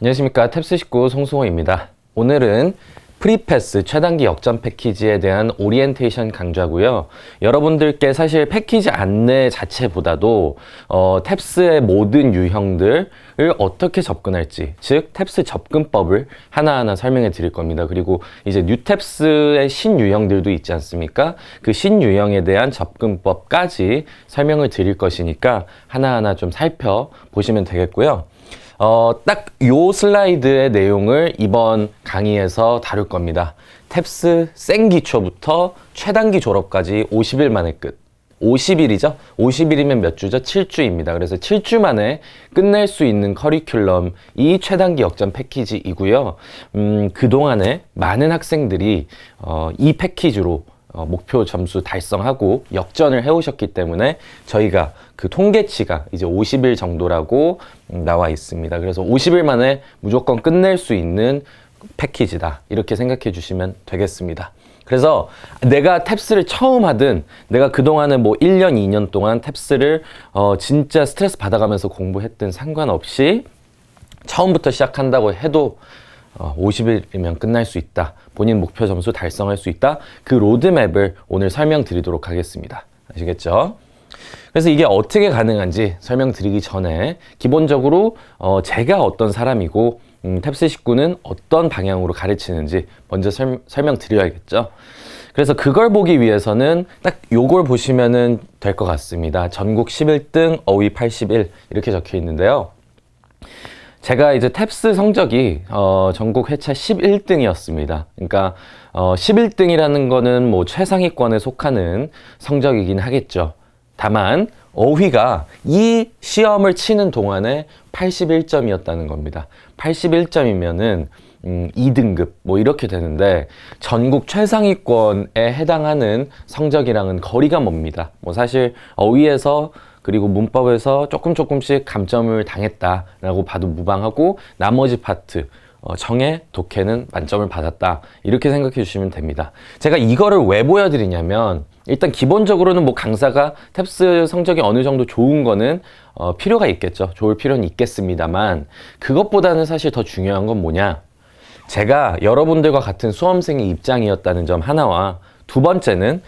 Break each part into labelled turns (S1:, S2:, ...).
S1: 안녕하십니까. 탭스19 송승호입니다. 오늘은 프리패스 최단기 역전 패키지에 대한 오리엔테이션 강좌고요. 여러분들께 사실 패키지 안내 자체보다도 탭스의 모든 유형들을 어떻게 접근할지, 즉 탭스 접근법을 하나하나 설명해 드릴 겁니다. 그리고 이제 뉴탭스의 신유형들도 있지 않습니까? 그 신유형에 대한 접근법까지 설명을 드릴 것이니까 하나하나 좀 살펴보시면 되겠고요. 딱 요 슬라이드의 내용을 이번 강의에서 다룰 겁니다. 탭스 생기초부터 최단기 졸업까지 50일 만에 끝. 50일이죠? 50일이면 몇 주죠? 7주입니다. 그래서 7주 만에 끝낼 수 있는 커리큘럼이 최단기 역전 패키지이고요. 그동안에 많은 학생들이 이 패키지로 목표 점수 달성하고 역전을 해오셨기 때문에 저희가 그 통계치가 이제 50일 정도라고 나와 있습니다. 그래서 50일 만에 무조건 끝낼 수 있는 패키지다. 이렇게 생각해 주시면 되겠습니다. 그래서 내가 탭스를 처음 하든 내가 그동안에 뭐 1년, 2년 동안 탭스를 진짜 스트레스 받아가면서 공부했든 상관없이 처음부터 시작한다고 해도 50일이면 끝날 수 있다. 본인 목표 점수 달성할 수 있다. 그 로드맵을 오늘 설명드리도록 하겠습니다. 아시겠죠? 그래서 이게 어떻게 가능한지 설명드리기 전에 기본적으로 제가 어떤 사람이고 탭스19는 어떤 방향으로 가르치는지 먼저 설명드려야겠죠. 그래서 그걸 보기 위해서는 딱 요걸 보시면은 될 것 같습니다. 전국 11등, 어휘 81 이렇게 적혀 있는데요. 제가 이제 탭스 성적이 전국 회차 11등이었습니다. 그러니까 11등이라는 거는 뭐 최상위권에 속하는 성적이긴 하겠죠. 다만 어휘가 이 시험을 치는 동안에 81점이었다는 겁니다. 81점이면은 2등급 뭐 이렇게 되는데 전국 최상위권에 해당하는 성적이랑은 거리가 멉니다. 뭐 사실 어휘에서 그리고 문법에서 조금씩 감점을 당했다라고 봐도 무방하고 나머지 파트 정해, 독해는 만점을 받았다 이렇게 생각해 주시면 됩니다. 제가 이거를 왜 보여드리냐면 일단 기본적으로는 뭐 강사가 탭스 성적이 어느 정도 좋은 거는 필요가 있겠죠. 좋을 필요는 있겠습니다만 그것보다는 사실 더 중요한 건 뭐냐, 제가 여러분들과 같은 수험생의 입장이었다는 점 하나와 두 번째는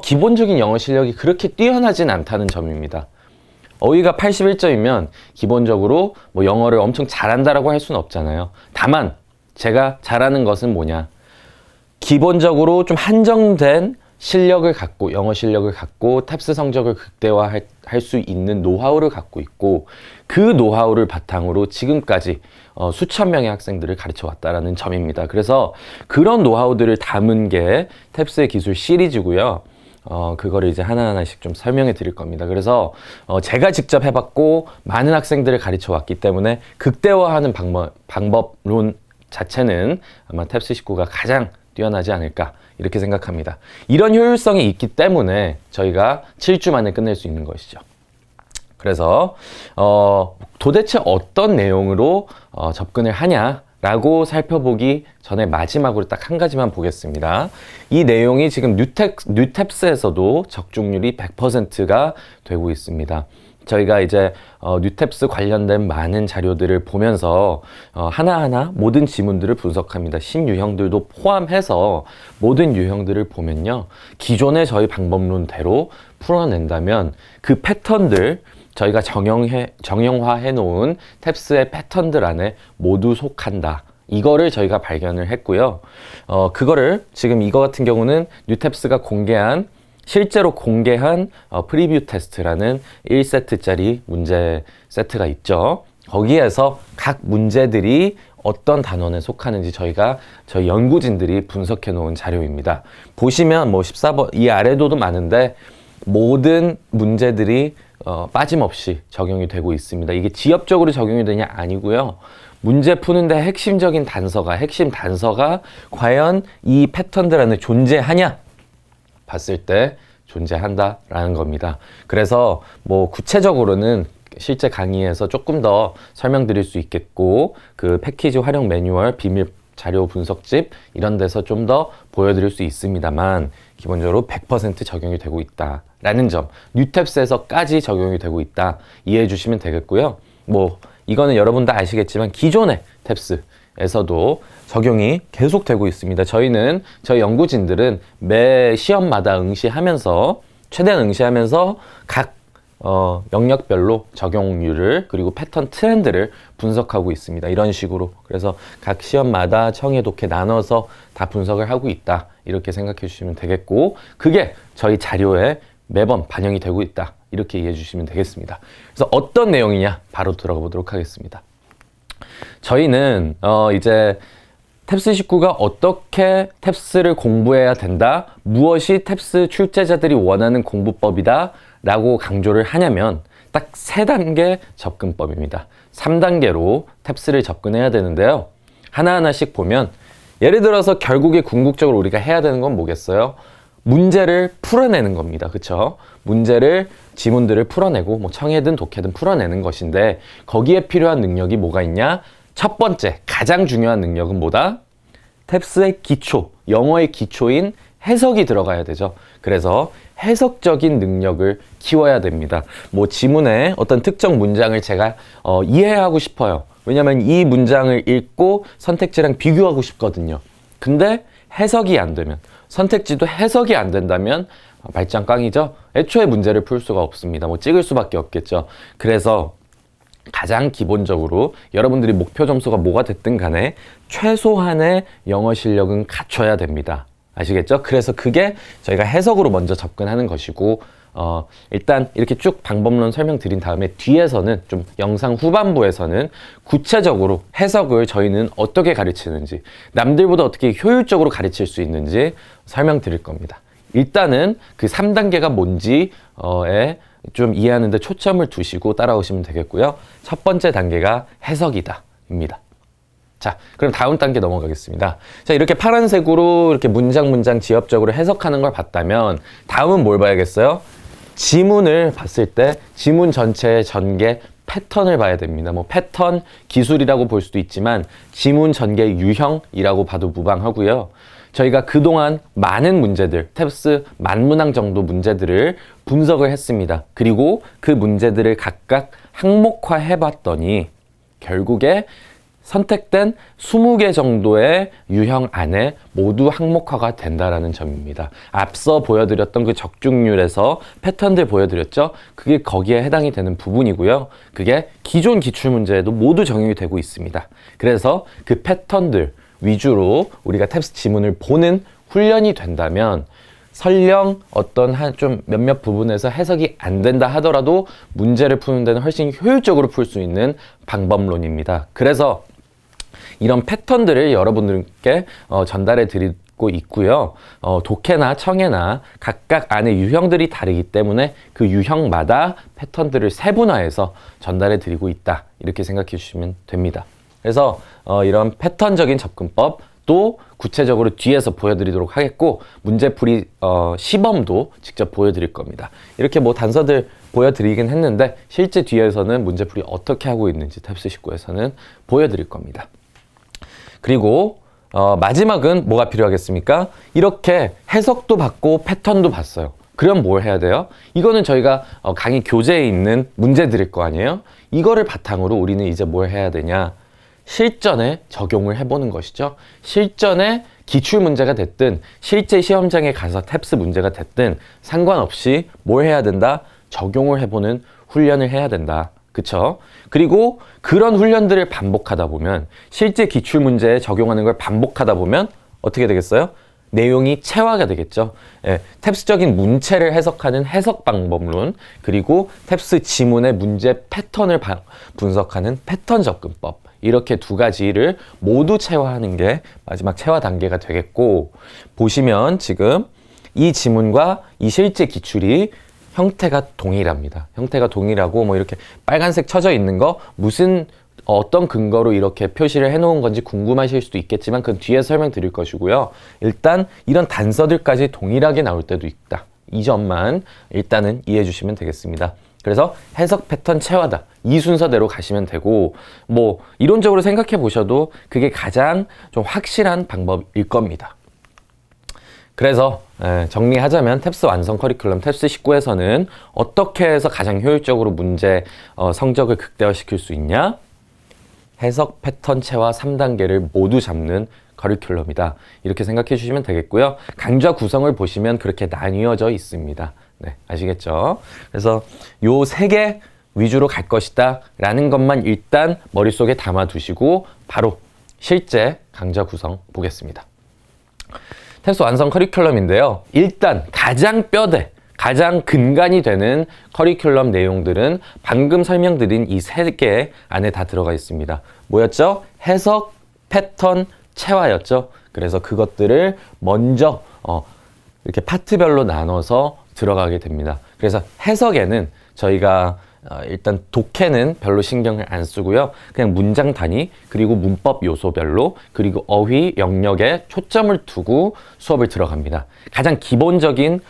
S1: 기본적인 영어 실력이 그렇게 뛰어나진 않다는 점입니다. 어휘가 81점이면 기본적으로 뭐 영어를 엄청 잘한다라고 할 수는 없잖아요. 다만 제가 잘하는 것은 뭐냐, 기본적으로 좀 한정된 실력을 갖고, 영어 실력을 갖고 탭스 성적을 극대화할 수 있는 노하우를 갖고 있고, 그 노하우를 바탕으로 지금까지 수천 명의 학생들을 가르쳐 왔다라는 점입니다. 그래서 그런 노하우들을 담은 게 탭스의 기술 시리즈고요. 그거를 이제 하나하나씩 좀 설명해 드릴 겁니다. 그래서 제가 직접 해봤고 많은 학생들을 가르쳐 왔기 때문에 극대화하는 방법론 자체는 아마 탭스19가 가장 뛰어나지 않을까 이렇게 생각합니다. 이런 효율성이 있기 때문에 저희가 7주 만에 끝낼 수 있는 것이죠. 그래서 도대체 어떤 내용으로 접근을 하냐라고 살펴보기 전에 마지막으로 딱 한 가지만 보겠습니다. 이 내용이 지금 뉴탭스에서도 적중률이 100%가 되고 있습니다. 저희가 이제 뉴탭스 관련된 많은 자료들을 보면서 하나하나 모든 지문들을 분석합니다. 신유형들도 포함해서 모든 유형들을 보면요, 기존의 저희 방법론대로 풀어낸다면 그 패턴들, 저희가 정형화해 놓은 탭스의 패턴들 안에 모두 속한다. 이거를 저희가 발견을 했고요. 그거를 지금 이거 같은 경우는 뉴탭스가 실제로 공개한 프리뷰 테스트라는 1세트짜리 문제 세트가 있죠. 거기에서 각 문제들이 어떤 단원에 속하는지 저희 연구진들이 분석해 놓은 자료입니다. 보시면 뭐 14번 이 아래도도 많은데 모든 문제들이 빠짐없이 적용이 되고 있습니다. 이게 지엽적으로 적용이 되냐 아니고요. 문제 푸는데 핵심 단서가 과연 이 패턴들 안에 존재하냐 봤을 때 존재한다라는 겁니다. 그래서 뭐 구체적으로는 실제 강의에서 조금 더 설명드릴 수 있겠고, 그 패키지 활용 매뉴얼, 비밀 자료 분석집 이런 데서 좀 더 보여드릴 수 있습니다만 기본적으로 100% 적용이 되고 있다라는 점, 뉴탭스에서까지 적용이 되고 있다 이해해 주시면 되겠고요. 뭐 이거는 여러분도 아시겠지만 기존의 탭스에서도 적용이 계속되고 있습니다. 저희 연구진들은 매 시험마다 응시하면서 최대한 응시하면서 각 영역별로 적용률을 그리고 패턴 트렌드를 분석하고 있습니다. 이런 식으로. 그래서 각 시험마다 청해 독해 나눠서 다 분석을 하고 있다. 이렇게 생각해 주시면 되겠고, 그게 저희 자료에 매번 반영이 되고 있다. 이렇게 이해해 주시면 되겠습니다. 그래서 어떤 내용이냐 바로 들어가 보도록 하겠습니다. 저희는 이제 탭스 19가 어떻게 탭스를 공부해야 된다, 무엇이 탭스 출제자들이 원하는 공부법이다 라고 강조를 하냐면 딱 3단계 접근법입니다. 3단계로 탭스를 접근해야 되는데요. 하나하나씩 보면, 예를 들어서 결국에 궁극적으로 우리가 해야 되는 건 뭐겠어요? 문제를 풀어내는 겁니다. 그쵸? 문제를, 지문들을 풀어내고 뭐 청해든 독해든 풀어내는 것인데, 거기에 필요한 능력이 뭐가 있냐? 첫 번째, 가장 중요한 능력은 뭐다? 탭스의 기초, 영어의 기초인 해석이 들어가야 되죠. 그래서 해석적인 능력을 키워야 됩니다. 뭐 지문에 어떤 특정 문장을 제가 이해하고 싶어요. 왜냐면 이 문장을 읽고 선택지랑 비교하고 싶거든요. 근데 해석이 안 되면, 선택지도 해석이 안 된다면 말짱 꽝이죠. 애초에 문제를 풀 수가 없습니다. 뭐 찍을 수밖에 없겠죠. 그래서 가장 기본적으로 여러분들이 목표 점수가 뭐가 됐든 간에 최소한의 영어 실력은 갖춰야 됩니다. 아시겠죠? 그래서 그게 저희가 해석으로 먼저 접근하는 것이고, 일단 이렇게 쭉 방법론 설명드린 다음에 뒤에서는 좀 영상 후반부에서는 구체적으로 해석을 저희는 어떻게 가르치는지, 남들보다 어떻게 효율적으로 가르칠 수 있는지 설명드릴 겁니다. 일단은 그 3단계가 뭔지에 좀 이해하는 데 초점을 두시고 따라오시면 되겠고요. 첫 번째 단계가 해석이다 입니다. 자, 그럼 다음 단계 넘어가겠습니다. 자, 이렇게 파란색으로 이렇게 문장 지엽적으로 해석하는 걸 봤다면 다음은 뭘 봐야겠어요? 지문을 봤을 때 지문 전체의 전개 패턴을 봐야 됩니다. 뭐 패턴 기술이라고 볼 수도 있지만 지문 전개 유형이라고 봐도 무방하고요. 저희가 그동안 많은 문제들, 탭스 10,000문항 정도 문제들을 분석을 했습니다. 그리고 그 문제들을 각각 항목화해 봤더니 결국에 선택된 20개 정도의 유형 안에 모두 항목화가 된다라는 점입니다. 앞서 보여드렸던 그 적중률에서 패턴들 보여드렸죠? 그게 거기에 해당이 되는 부분이고요. 그게 기존 기출문제에도 모두 적용이 되고 있습니다. 그래서 그 패턴들 위주로 우리가 탭스 지문을 보는 훈련이 된다면 설령 어떤 좀 몇몇 부분에서 해석이 안 된다 하더라도 문제를 푸는 데는 훨씬 효율적으로 풀 수 있는 방법론입니다. 그래서 이런 패턴들을 여러분들께 전달해 드리고 있고요. 독해나 청해나 각각 안에 유형들이 다르기 때문에 그 유형마다 패턴들을 세분화해서 전달해 드리고 있다. 이렇게 생각해 주시면 됩니다. 그래서 이런 패턴적인 접근법 또 구체적으로 뒤에서 보여드리도록 하겠고, 문제풀이 시범도 직접 보여드릴 겁니다. 이렇게 뭐 단서들 보여드리긴 했는데 실제 뒤에서는 문제풀이 어떻게 하고 있는지 탭스 19에서는 보여드릴 겁니다. 그리고 마지막은 뭐가 필요하겠습니까? 이렇게 해석도 받고 패턴도 봤어요. 그럼 뭘 해야 돼요? 이거는 저희가 강의 교재에 있는 문제들일 거 아니에요? 이거를 바탕으로 우리는 이제 뭘 해야 되냐? 실전에 적용을 해보는 것이죠. 실전에 기출문제가 됐든 실제 시험장에 가서 탭스 문제가 됐든 상관없이 뭘 해야 된다? 적용을 해보는 훈련을 해야 된다. 그쵸? 그리고 그런 훈련들을 반복하다 보면 실제 기출문제에 적용하는 걸 반복하다 보면 어떻게 되겠어요? 내용이 체화가 되겠죠. 예, 탭스적인 문체를 해석하는 해석 방법론, 그리고 탭스 지문의 문제 패턴을 분석하는 패턴 접근법, 이렇게 두 가지를 모두 체화하는 게 마지막 체화 단계가 되겠고, 보시면 지금 이 지문과 이 실제 기출이 형태가 동일합니다. 형태가 동일하고 뭐 이렇게 빨간색 쳐져 있는 거 어떤 근거로 이렇게 표시를 해놓은 건지 궁금하실 수도 있겠지만 그건 뒤에 설명드릴 것이고요. 일단 이런 단서들까지 동일하게 나올 때도 있다. 이 점만 일단은 이해해 주시면 되겠습니다. 그래서 해석 패턴 체화다. 이 순서대로 가시면 되고, 뭐 이론적으로 생각해 보셔도 그게 가장 좀 확실한 방법일 겁니다. 그래서 정리하자면 탭스 완성 커리큘럼 탭스 19에서는 어떻게 해서 가장 효율적으로 문제 성적을 극대화시킬 수 있냐? 해석 패턴 체화 3단계를 모두 잡는 커리큘럼이다. 이렇게 생각해 주시면 되겠고요. 강좌 구성을 보시면 그렇게 나뉘어져 있습니다. 네, 아시겠죠? 그래서 요 3개 위주로 갈 것이다 라는 것만 일단 머릿속에 담아 두시고 바로 실제 강좌 구성 보겠습니다. 탭스 완성 커리큘럼인데요. 일단 가장 뼈대, 가장 근간이 되는 커리큘럼 내용들은 방금 설명드린 이 3개 안에 다 들어가 있습니다. 뭐였죠? 해석, 패턴, 체화였죠. 그래서 그것들을 먼저 이렇게 파트별로 나눠서 들어가게 됩니다. 그래서 해석에는 저희가 일단 독해는 별로 신경을 안 쓰고요. 그냥 문장 단위, 그리고 문법 요소별로, 그리고 어휘, 영역에 초점을 두고 수업을 들어갑니다. 가장 기본적인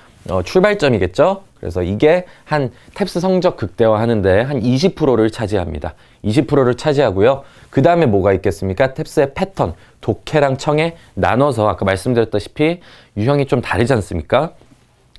S1: 출발점이겠죠. 그래서 이게 한 탭스 성적 극대화 하는데 한 20%를 차지합니다. 20%를 차지하고요. 그 다음에 뭐가 있겠습니까? 탭스의 패턴, 독해랑 청해 나눠서 아까 말씀드렸다시피 유형이 좀 다르지 않습니까?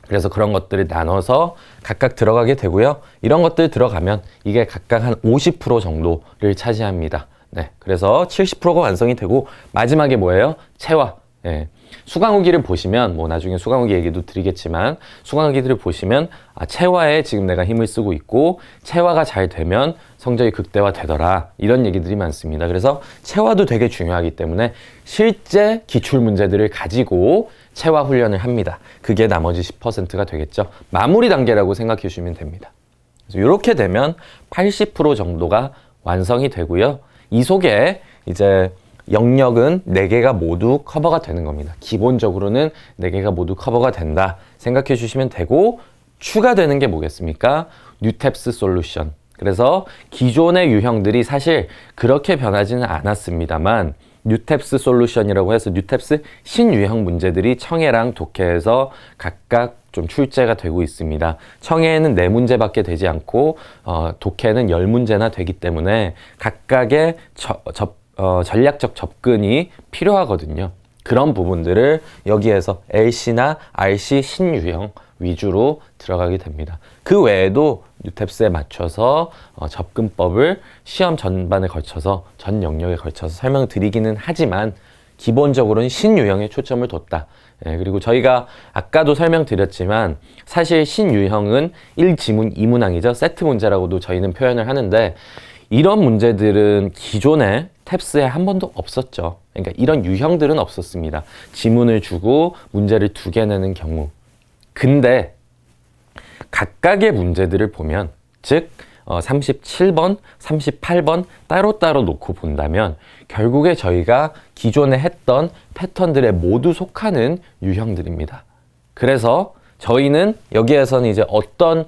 S1: 그래서 그런 것들을 나눠서 각각 들어가게 되고요. 이런 것들 들어가면 이게 각각 한 50% 정도를 차지합니다. 네, 그래서 70%가 완성이 되고 마지막에 뭐예요? 체화. 예. 수강후기를 보시면 뭐 나중에 수강후기 얘기도 드리겠지만 수강후기들을 보시면 체화에 지금 내가 힘을 쓰고 있고 체화가 잘 되면 성적이 극대화 되더라 이런 얘기들이 많습니다. 그래서 체화도 되게 중요하기 때문에 실제 기출문제들을 가지고 체화 훈련을 합니다. 그게 나머지 10%가 되겠죠. 마무리 단계라고 생각해 주시면 됩니다. 그래서 이렇게 되면 80% 정도가 완성이 되고요. 이 속에 이제 영역은 4개가 모두 커버가 되는 겁니다. 기본적으로는 4개가 모두 커버가 된다 생각해 주시면 되고 추가되는 게 뭐겠습니까? 뉴탭스 솔루션. 그래서 기존의 유형들이 사실 그렇게 변하지는 않았습니다만 뉴탭스 솔루션이라고 해서 뉴탭스 신유형 문제들이 청해랑 독해에서 각각 좀 출제가 되고 있습니다. 청해에는 4문제밖에 되지 않고 독해는 10문제나 되기 때문에 각각의 전략적 접근이 필요하거든요. 그런 부분들을 여기에서 LC나 RC 신유형 위주로 들어가게 됩니다. 그 외에도 뉴탭스에 맞춰서 접근법을 시험 전반에 걸쳐서 전 영역에 걸쳐서 설명드리기는 하지만 기본적으로는 신유형에 초점을 뒀다. 예, 그리고 저희가 아까도 설명드렸지만 사실 신유형은 1지문 2문항이죠. 세트 문제라고도 저희는 표현을 하는데 이런 문제들은 기존에 탭스에 한 번도 없었죠. 그러니까 이런 유형들은 없었습니다. 지문을 주고 문제를 2개 내는 경우. 근데 각각의 문제들을 보면 즉 37번, 38번 따로따로 놓고 본다면 결국에 저희가 기존에 했던 패턴들에 모두 속하는 유형들입니다. 그래서 저희는 여기에서는 이제 어떤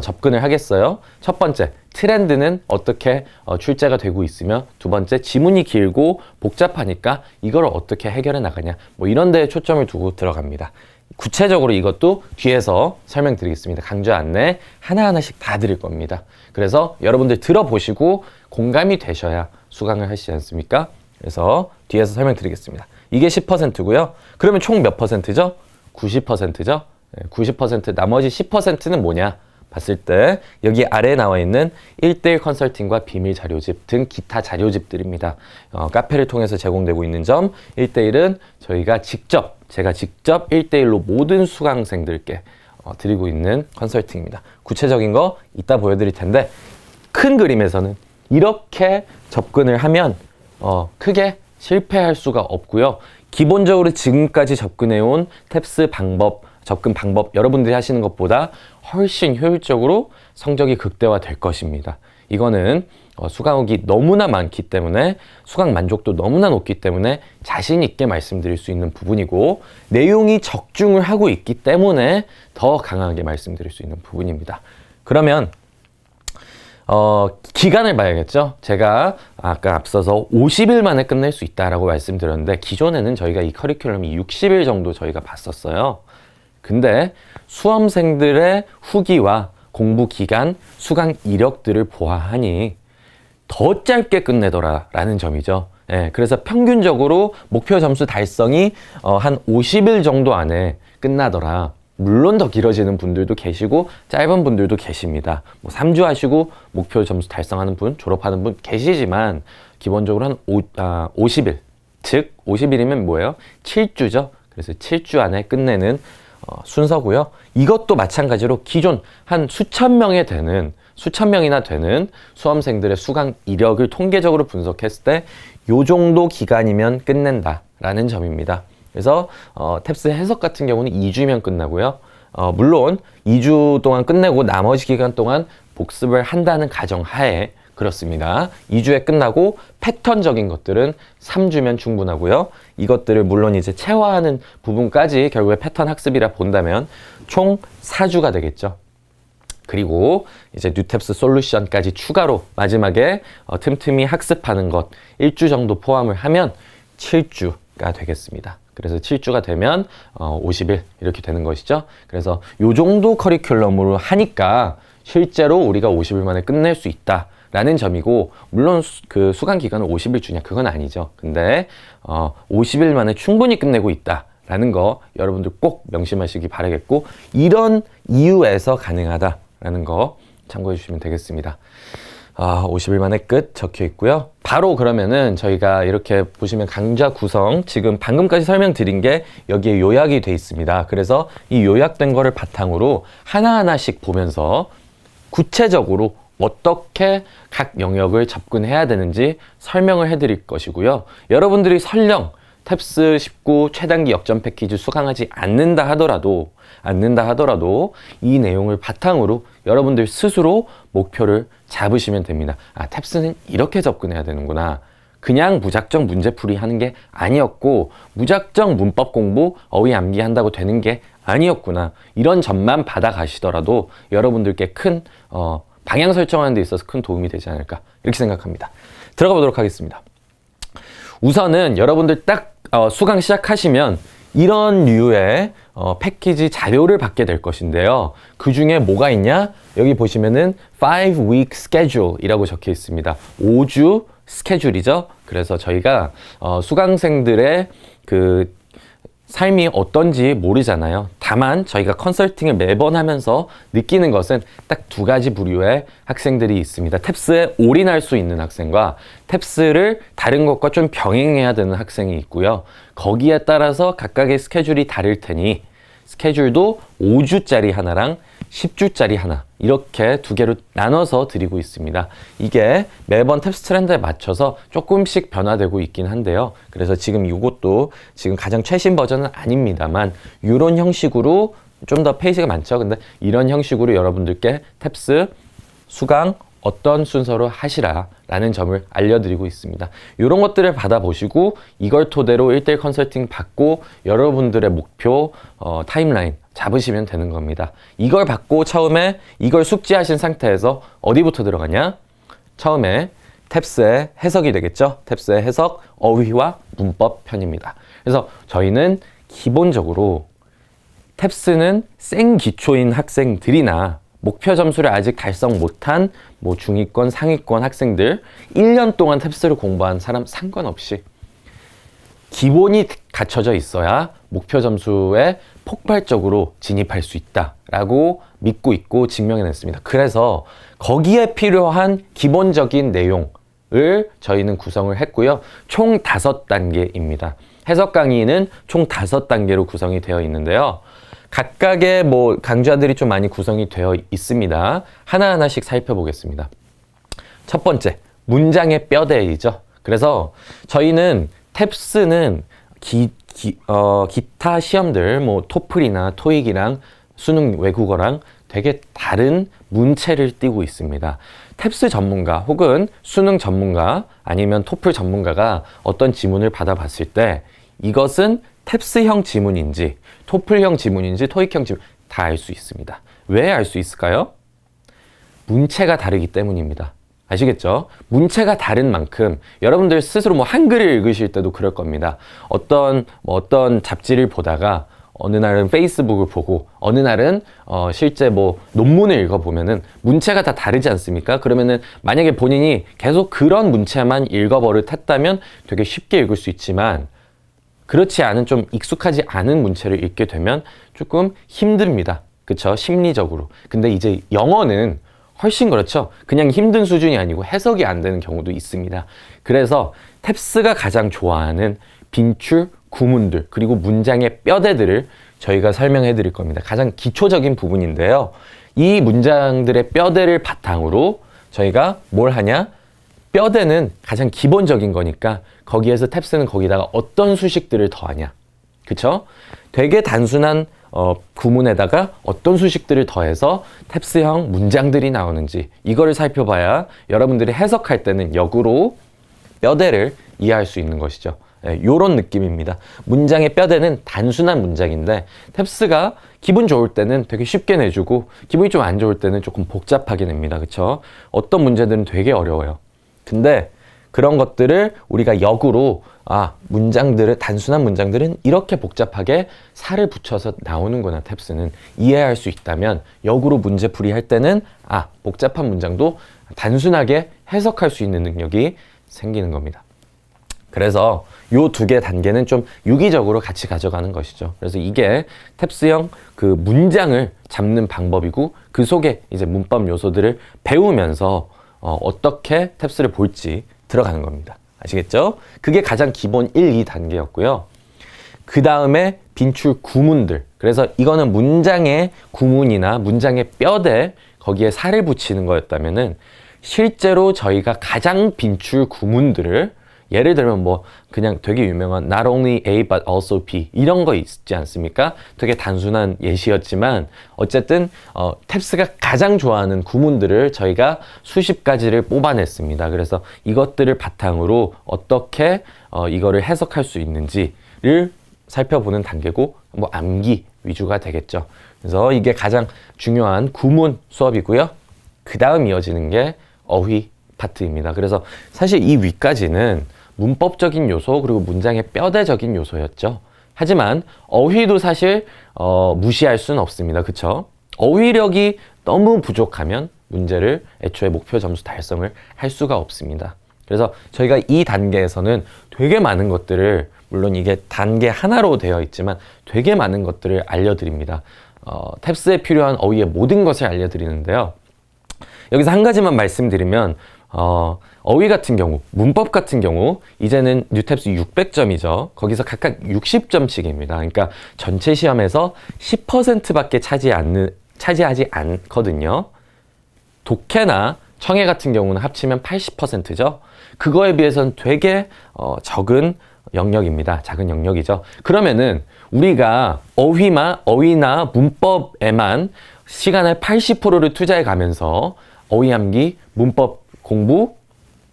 S1: 접근을 하겠어요? 첫 번째, 트렌드는 어떻게 출제가 되고 있으며 두 번째, 지문이 길고 복잡하니까 이걸 어떻게 해결해 나가냐 뭐 이런 데에 초점을 두고 들어갑니다. 구체적으로 이것도 뒤에서 설명드리겠습니다. 강좌 안내 하나하나씩 다 드릴 겁니다. 그래서 여러분들 들어보시고 공감이 되셔야 수강을 하시지 않습니까? 그래서 뒤에서 설명드리겠습니다. 이게 10%고요. 그러면 총 몇 %죠? 90%죠? 90% 나머지 10%는 뭐냐? 봤을 때 여기 아래에 나와 있는 1:1 컨설팅과 비밀 자료집 등 기타 자료집들입니다. 카페를 통해서 제공되고 있는 점 1:1은 제가 직접 1:1로 모든 수강생들께 드리고 있는 컨설팅입니다. 구체적인 거 이따 보여드릴 텐데 큰 그림에서는 이렇게 접근을 하면 크게 실패할 수가 없고요. 기본적으로 지금까지 접근해온 탭스 접근 방법 여러분들이 하시는 것보다 훨씬 효율적으로 성적이 극대화 될 것입니다. 이거는 수강후기 너무나 많기 때문에 수강 만족도 너무나 높기 때문에 자신 있게 말씀드릴 수 있는 부분이고 내용이 적중을 하고 있기 때문에 더 강하게 말씀드릴 수 있는 부분입니다. 그러면 기간을 봐야겠죠. 제가 아까 앞서서 50일 만에 끝낼 수 있다라고 말씀드렸는데 기존에는 저희가 이 커리큘럼이 60일 정도 저희가 봤었어요. 근데 수험생들의 후기와 공부 기간, 수강 이력들을 보아하니 더 짧게 끝내더라라는 점이죠. 예, 그래서 평균적으로 목표 점수 달성이 한 50일 정도 안에 끝나더라. 물론 더 길어지는 분들도 계시고 짧은 분들도 계십니다. 뭐 3주 하시고 목표 점수 달성하는 분, 졸업하는 분 계시지만 기본적으로 한 50일, 즉 50일이면 뭐예요? 7주죠. 그래서 7주 안에 끝내는 순서고요. 이것도 마찬가지로 기존 한 수천 명이나 되는 수험생들의 수강 이력을 통계적으로 분석했을 때 요 정도 기간이면 끝낸다라는 점입니다. 그래서 탭스 해석 같은 경우는 2주면 끝나고요. 물론 2주 동안 끝내고 나머지 기간 동안 복습을 한다는 가정하에 그렇습니다. 2주에 끝나고 패턴적인 것들은 3주면 충분하고요. 이것들을 물론 이제 체화하는 부분까지 결국에 패턴 학습이라 본다면 총 4주가 되겠죠. 그리고 이제 뉴탭스 솔루션까지 추가로 마지막에 틈틈이 학습하는 것 1주 정도 포함을 하면 7주가 되겠습니다. 그래서 7주가 되면 50일 이렇게 되는 것이죠. 그래서 요 정도 커리큘럼으로 하니까 실제로 우리가 50일 만에 끝낼 수 있다라는 점이고, 물론 그 수강 기간은 50일 주냐 그건 아니죠. 근데 50일 만에 충분히 끝내고 있다라는 거 여러분들 꼭 명심하시기 바라겠고, 이런 이유에서 가능하다라는 거 참고해 주시면 되겠습니다. 50일 만에 끝 적혀 있고요. 바로 그러면은 저희가 이렇게 보시면 강좌 구성 지금 방금까지 설명드린 게 여기에 요약이 돼 있습니다. 그래서 이 요약된 거를 바탕으로 하나하나씩 보면서 구체적으로 어떻게 각 영역을 접근해야 되는지 설명을 해드릴 것이고요. 여러분들이 설령 탭스 19 최단기 역전 패키지 수강하지 않는다 하더라도 이 내용을 바탕으로 여러분들 스스로 목표를 잡으시면 됩니다. 탭스는 이렇게 접근해야 되는구나. 그냥 무작정 문제풀이 하는 게 아니었고, 무작정 문법 공부, 어휘 암기한다고 되는 게 아니었구나. 이런 점만 받아가시더라도 여러분들께 큰 방향 설정하는 데 있어서 큰 도움이 되지 않을까 이렇게 생각합니다. 들어가 보도록 하겠습니다. 우선은 여러분들 딱 수강 시작하시면 이런 류의 패키지 자료를 받게 될 것인데요. 그 중에 뭐가 있냐? 여기 보시면은 5-week schedule 이라고 적혀 있습니다. 5주 스케줄이죠. 그래서 저희가 수강생들의 그 삶이 어떤지 모르잖아요. 다만 저희가 컨설팅을 매번 하면서 느끼는 것은 딱 두 가지 부류의 학생들이 있습니다. 탭스에 올인할 수 있는 학생과 탭스를 다른 것과 좀 병행해야 되는 학생이 있고요. 거기에 따라서 각각의 스케줄이 다를 테니 스케줄도 5주짜리 하나랑 10주짜리 하나 이렇게 두 개로 나눠서 드리고 있습니다. 이게 매번 탭스 트렌드에 맞춰서 조금씩 변화되고 있긴 한데요. 그래서 지금 이것도 지금 가장 최신 버전은 아닙니다만 이런 형식으로 좀 더 페이지가 많죠. 근데 이런 형식으로 여러분들께 탭스 수강 어떤 순서로 하시라 라는 점을 알려드리고 있습니다. 이런 것들을 받아보시고 이걸 토대로 1대1 컨설팅 받고 여러분들의 목표 타임라인 잡으시면 되는 겁니다. 이걸 받고 처음에 이걸 숙지하신 상태에서 어디부터 들어가냐? 처음에 탭스의 해석이 되겠죠. 탭스의 해석, 어휘와 문법 편입니다. 그래서 저희는 기본적으로 탭스는 생기초인 학생들이나 목표 점수를 아직 달성 못한 뭐 중위권, 상위권 학생들 1년 동안 탭스를 공부한 사람 상관없이 기본이 갖춰져 있어야 목표 점수에 폭발적으로 진입할 수 있다라고 믿고 있고 증명해냈습니다. 그래서 거기에 필요한 기본적인 내용을 저희는 구성을 했고요. 총 5단계입니다. 해석 강의는 총 5단계로 구성이 되어 있는데요. 각각의 뭐 강좌들이 좀 많이 구성이 되어 있습니다. 하나하나씩 살펴보겠습니다. 첫 번째, 문장의 뼈대이죠. 그래서 저희는 탭스는 기타 시험들, 뭐 토플이나 토익이랑 수능 외국어랑 되게 다른 문체를 띠고 있습니다. 탭스 전문가 혹은 수능 전문가 아니면 토플 전문가가 어떤 지문을 받아봤을 때 이것은 탭스형 지문인지 토플형 지문인지 토익형 지문 다 알 수 있습니다. 왜 알 수 있을까요? 문체가 다르기 때문입니다. 아시겠죠? 문체가 다른 만큼 여러분들 스스로 뭐 한글을 읽으실 때도 그럴 겁니다. 어떤 잡지를 보다가 어느 날은 페이스북을 보고 어느 날은 실제 뭐 논문을 읽어보면은 문체가 다 다르지 않습니까? 그러면은 만약에 본인이 계속 그런 문체만 읽어버릇했다면 되게 쉽게 읽을 수 있지만 그렇지 않은 좀 익숙하지 않은 문체를 읽게 되면 조금 힘듭니다. 그쵸? 심리적으로. 근데 이제 영어는 훨씬 그렇죠. 그냥 힘든 수준이 아니고 해석이 안 되는 경우도 있습니다. 그래서 탭스가 가장 좋아하는 빈출, 구문들, 그리고 문장의 뼈대들을 저희가 설명해 드릴 겁니다. 가장 기초적인 부분인데요. 이 문장들의 뼈대를 바탕으로 저희가 뭘 하냐? 뼈대는 가장 기본적인 거니까 거기에서 탭스는 거기다가 어떤 수식들을 더하냐. 그쵸? 되게 단순한 구문에다가 어떤 수식들을 더해서 탭스형 문장들이 나오는지 이거를 살펴봐야 여러분들이 해석할 때는 역으로 뼈대를 이해할 수 있는 것이죠. 요런 느낌입니다. 문장의 뼈대는 단순한 문장인데 탭스가 기분 좋을 때는 되게 쉽게 내주고 기분이 좀 안 좋을 때는 조금 복잡하게 냅니다. 그쵸? 어떤 문제들은 되게 어려워요. 근데 그런 것들을 우리가 역으로 문장들을 단순한 문장들은 이렇게 복잡하게 살을 붙여서 나오는구나. 탭스는 이해할 수 있다면 역으로 문제풀이 할 때는 복잡한 문장도 단순하게 해석할 수 있는 능력이 생기는 겁니다. 그래서 요 두 개 단계는 좀 유기적으로 같이 가져가는 것이죠. 그래서 이게 탭스형 그 문장을 잡는 방법이고 그 속에 이제 문법 요소들을 배우면서 어떻게 탭스를 볼지 들어가는 겁니다. 아시겠죠? 그게 가장 기본 1, 2단계였고요. 그 다음에 빈출 구문들. 그래서 이거는 문장의 구문이나 문장의 뼈대 거기에 살을 붙이는 거였다면은 실제로 저희가 가장 빈출 구문들을 예를 들면 뭐 그냥 되게 유명한 not only A but also B 이런 거 있지 않습니까? 되게 단순한 예시였지만 어쨌든 탭스가 가장 좋아하는 구문들을 저희가 수십 가지를 뽑아냈습니다. 그래서 이것들을 바탕으로 어떻게 이거를 해석할 수 있는지를 살펴보는 단계고 뭐 암기 위주가 되겠죠. 그래서 이게 가장 중요한 구문 수업이고요. 그 다음 이어지는 게 어휘 파트입니다. 그래서 사실 이 위까지는 문법적인 요소 그리고 문장의 뼈대적인 요소였죠. 하지만 어휘도 사실 무시할 수는 없습니다. 그쵸? 어휘력이 너무 부족하면 문제를 애초에 목표 점수 달성을 할 수가 없습니다. 그래서 저희가 이 단계에서는 되게 많은 것들을 물론 이게 단계 하나로 되어 있지만 되게 많은 것들을 알려드립니다. 탭스에 필요한 어휘의 모든 것을 알려드리는데요. 여기서 한 가지만 말씀드리면 어휘 같은 경우, 문법 같은 경우 이제는 뉴탭스 600점이죠. 거기서 각각 60점씩입니다. 그러니까 전체 시험에서 10%밖에 차지하지 않거든요. 독해나 청해 같은 경우는 합치면 80%죠. 그거에 비해서는 되게 적은 영역입니다. 작은 영역이죠. 그러면은 우리가 어휘나 문법에만 시간을 80%를 투자해 가면서 어휘 암기, 문법 공부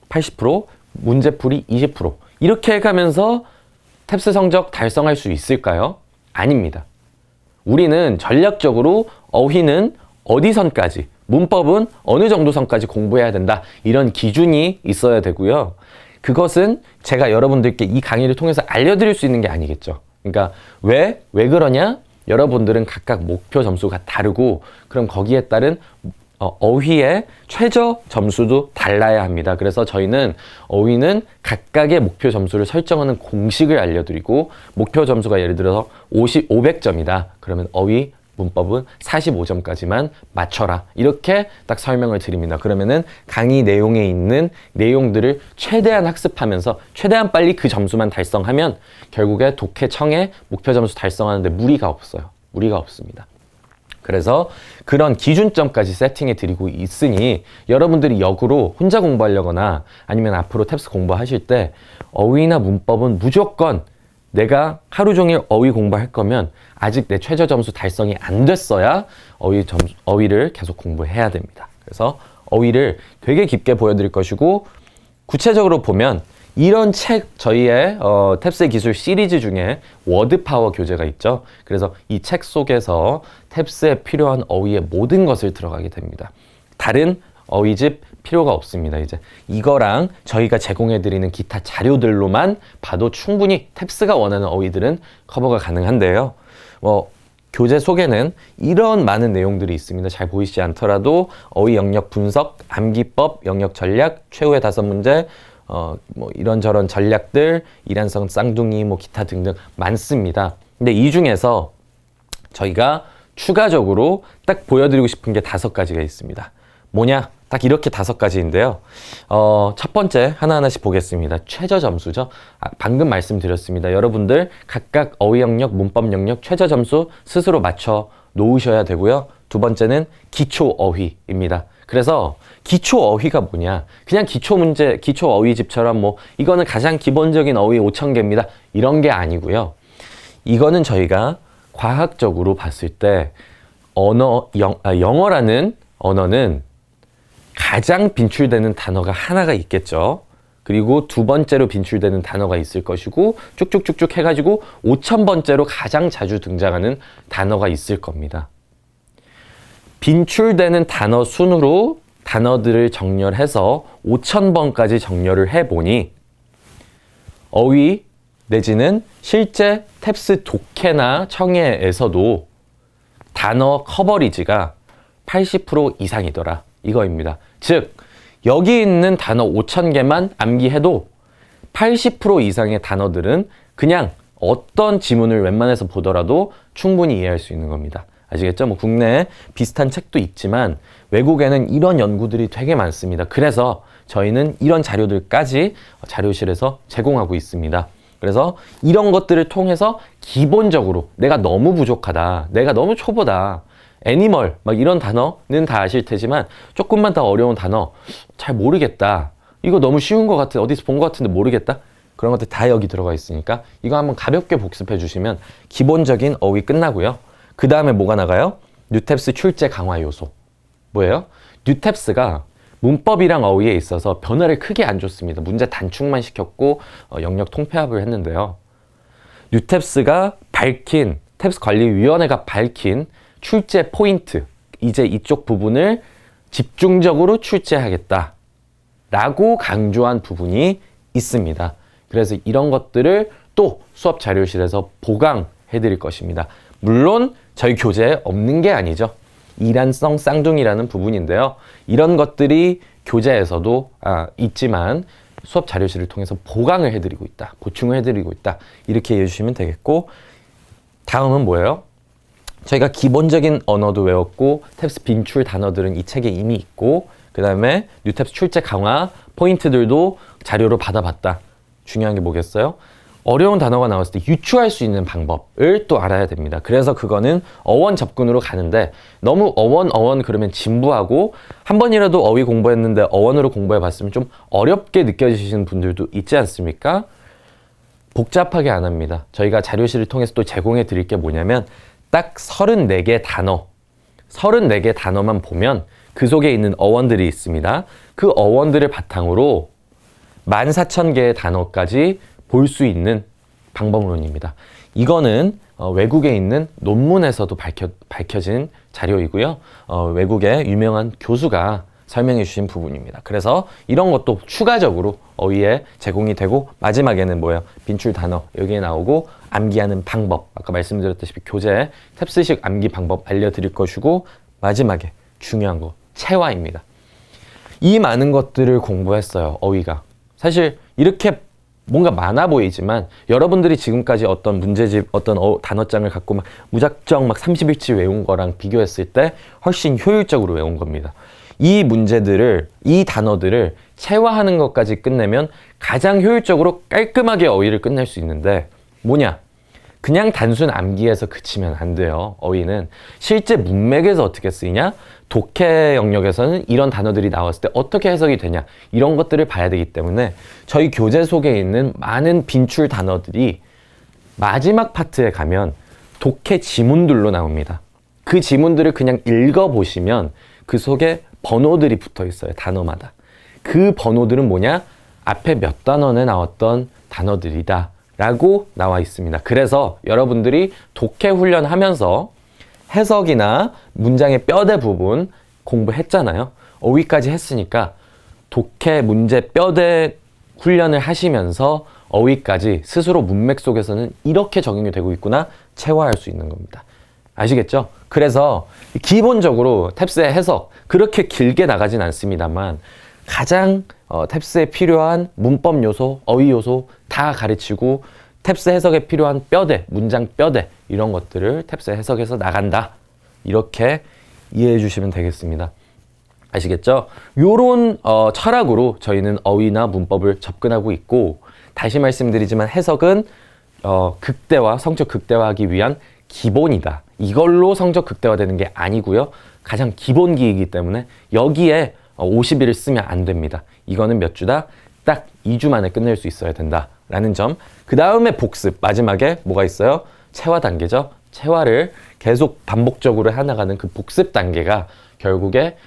S1: 80%, 문제풀이 20% 이렇게 해가면서 탭스 성적 달성할 수 있을까요? 아닙니다. 우리는 전략적으로 어휘는 어디 선까지, 문법은 어느 정도 선까지 공부해야 된다. 이런 기준이 있어야 되고요. 그것은 제가 여러분들께 이 강의를 통해서 알려드릴 수 있는 게 아니겠죠. 그러니까 왜 그러냐? 여러분들은 각각 목표 점수가 다르고 그럼 거기에 따른 어휘의 최저 점수도 달라야 합니다. 그래서 저희는 어휘는 각각의 목표 점수를 설정하는 공식을 알려드리고 목표 점수가 예를 들어서 500점이다. 그러면 어휘, 문법은 45점까지만 맞춰라. 이렇게 딱 설명을 드립니다. 그러면은 강의 내용에 있는 내용들을 최대한 학습하면서 최대한 빨리 그 점수만 달성하면 결국에 독해, 청해 목표 점수 달성하는데 무리가 없어요. 무리가 없습니다. 그래서 그런 기준점까지 세팅해 드리고 있으니 여러분들이 역으로 혼자 공부하려거나 아니면 앞으로 탭스 공부하실 때 어휘나 문법은 무조건 내가 하루 종일 어휘 공부할 거면 아직 내 최저 점수 달성이 안 됐어야 어휘를 계속 공부해야 됩니다. 그래서 어휘를 되게 깊게 보여드릴 것이고 구체적으로 보면 이런 책 저희의 탭스의 기술 시리즈 중에 워드 파워 교재가 있죠. 그래서 이 책 속에서 탭스에 필요한 어휘의 모든 것을 들어가게 됩니다. 다른 어휘집 필요가 없습니다. 이제 이거랑 저희가 제공해드리는 기타 자료들로만 봐도 충분히 탭스가 원하는 어휘들은 커버가 가능한데요. 교재 속에는 이런 많은 내용들이 있습니다. 잘 보이시지 않더라도 어휘 영역 분석, 암기법, 영역 전략, 최후의 5문제, 뭐 이런저런 전략들, 일란성 쌍둥이, 뭐 기타 등등 많습니다. 근데 이 중에서 저희가 추가적으로 딱 보여드리고 싶은 게 5가지가 있습니다. 뭐냐? 딱 이렇게 5가지인데요. 첫 번째 하나하나씩 보겠습니다. 최저 점수죠. 방금 말씀드렸습니다. 여러분들 각각 어휘 영역, 문법 영역 최저 점수 스스로 맞춰 놓으셔야 되고요. 두 번째는 기초 어휘입니다. 그래서 기초 어휘가 뭐냐? 그냥 기초 문제, 기초 어휘집처럼 뭐 이거는 가장 기본적인 어휘 5,000개입니다. 이런 게 아니고요. 이거는 저희가 과학적으로 봤을 때 영어라는 언어는 가장 빈출되는 단어가 하나가 있겠죠. 그리고 두 번째로 빈출되는 단어가 있을 것이고 쭉쭉쭉쭉 해가지고 5,000번째로 가장 자주 등장하는 단어가 있을 겁니다. 빈출되는 단어 순으로 단어들을 정렬해서 5,000번까지 정렬을 해보니 어휘 내지는 실제 탭스 독해나 청해에서도 단어 커버리지가 80% 이상이더라. 이거입니다. 즉 여기 있는 단어 5,000개만 암기해도 80% 이상의 단어들은 그냥 어떤 지문을 웬만해서 보더라도 충분히 이해할 수 있는 겁니다. 아시겠죠? 뭐 국내에 비슷한 책도 있지만 외국에는 이런 연구들이 되게 많습니다. 그래서 저희는 이런 자료들까지 자료실에서 제공하고 있습니다. 그래서 이런 것들을 통해서 기본적으로 내가 너무 부족하다, 내가 너무 초보다, 애니멀 막 이런 단어는 다 아실 테지만 조금만 더 어려운 단어 잘 모르겠다, 이거 너무 쉬운 것 같아, 어디서 본 것 같은데 모르겠다, 그런 것들 다 여기 들어가 있으니까 이거 한번 가볍게 복습해 주시면 기본적인 어휘 끝나고요. 그 다음에 뭐가 나가요? 뉴탭스 출제 강화 요소. 뭐예요? 뉴탭스가 문법이랑 어휘에 있어서 변화를 크게 안 줬습니다. 문제 단축만 시켰고 영역 통폐합을 했는데요. 뉴탭스가 밝힌, 탭스 관리위원회가 밝힌 출제 포인트, 이제 이쪽 부분을 집중적으로 출제하겠다 라고 강조한 부분이 있습니다. 그래서 이런 것들을 또 수업 자료실에서 보강해 드릴 것입니다. 물론 저희 교재에 없는 게 아니죠. 일란성 쌍둥이라는 부분인데요. 이런 것들이 교재에서도 있지만 수업 자료실을 통해서 보강을 해드리고 있다, 보충을 해드리고 있다, 이렇게 이해해 주시면 되겠고, 다음은 뭐예요? 저희가 기본적인 언어도 외웠고 탭스 빈출 단어들은 이 책에 이미 있고, 그 다음에 뉴탭스 출제 강화 포인트들도 자료로 받아봤다. 중요한 게 뭐겠어요? 어려운 단어가 나왔을 때 유추할 수 있는 방법을 또 알아야 됩니다. 그래서 그거는 어원 접근으로 가는데 너무 어원 그러면 진부하고 한 번이라도 어휘 공부했는데 어원으로 공부해 봤으면 좀 어렵게 느껴지시는 분들도 있지 않습니까? 복잡하게 안 합니다. 저희가 자료실을 통해서 또 제공해 드릴 게 뭐냐면 딱 34개 단어, 34개 단어만 보면 그 속에 있는 어원들이 있습니다. 그 어원들을 바탕으로 14,000개의 단어까지 볼 수 있는 방법론입니다. 이거는 외국에 있는 논문에서도 밝혀진 자료이고요. 외국의 유명한 교수가 설명해 주신 부분입니다. 그래서 이런 것도 추가적으로 어휘에 제공이 되고, 마지막에는 뭐예요? 빈출 단어 여기에 나오고 암기하는 방법, 아까 말씀드렸다시피 교재 탭스식 암기 방법 알려드릴 것이고, 마지막에 중요한 거 체화입니다. 이 많은 것들을 공부했어요. 어휘가 사실 이렇게 뭔가 많아 보이지만 여러분들이 지금까지 어떤 문제집, 어떤 단어장을 갖고 막 무작정 막 30일치 외운 거랑 비교했을 때 훨씬 효율적으로 외운 겁니다. 이 문제들을, 이 단어들을 체화하는 것까지 끝내면 가장 효율적으로 깔끔하게 어휘를 끝낼 수 있는데 뭐냐? 그냥 단순 암기해서 그치면 안 돼요. 어휘는 실제 문맥에서 어떻게 쓰이냐, 독해 영역에서는 이런 단어들이 나왔을 때 어떻게 해석이 되냐, 이런 것들을 봐야 되기 때문에 저희 교재 속에 있는 많은 빈출 단어들이 마지막 파트에 가면 독해 지문들로 나옵니다. 그 지문들을 그냥 읽어보시면 그 속에 번호들이 붙어 있어요. 단어마다. 그 번호들은 뭐냐? 앞에 몇 단원에 나왔던 단어들이다 라고 나와 있습니다. 그래서 여러분들이 독해 훈련하면서 해석이나 문장의 뼈대 부분 공부했잖아요. 어휘까지 했으니까 독해 문제 뼈대 훈련을 하시면서 어휘까지 스스로 문맥 속에서는 이렇게 적용이 되고 있구나 체화할 수 있는 겁니다. 아시겠죠? 그래서 기본적으로 탭스의 해석 그렇게 길게 나가진 않습니다만 가장 탭스에 필요한 문법 요소, 어휘 요소 다 가르치고 탭스 해석에 필요한 뼈대, 문장 뼈대 이런 것들을 탭스 해석해서 나간다. 이렇게 이해해 주시면 되겠습니다. 아시겠죠? 요런 철학으로 저희는 어휘나 문법을 접근하고 있고, 다시 말씀드리지만 해석은 극대화, 성적 극대화하기 위한 기본이다. 이걸로 성적 극대화되는 게 아니고요. 가장 기본기이기 때문에 여기에 50일을 쓰면 안 됩니다. 이거는 몇 주다? 딱 2주 만에 끝낼 수 있어야 된다라는 점. 그 다음에 복습, 마지막에 뭐가 있어요? 체화 단계죠. 체화를 계속 반복적으로 해나가는 그 복습 단계가 결국에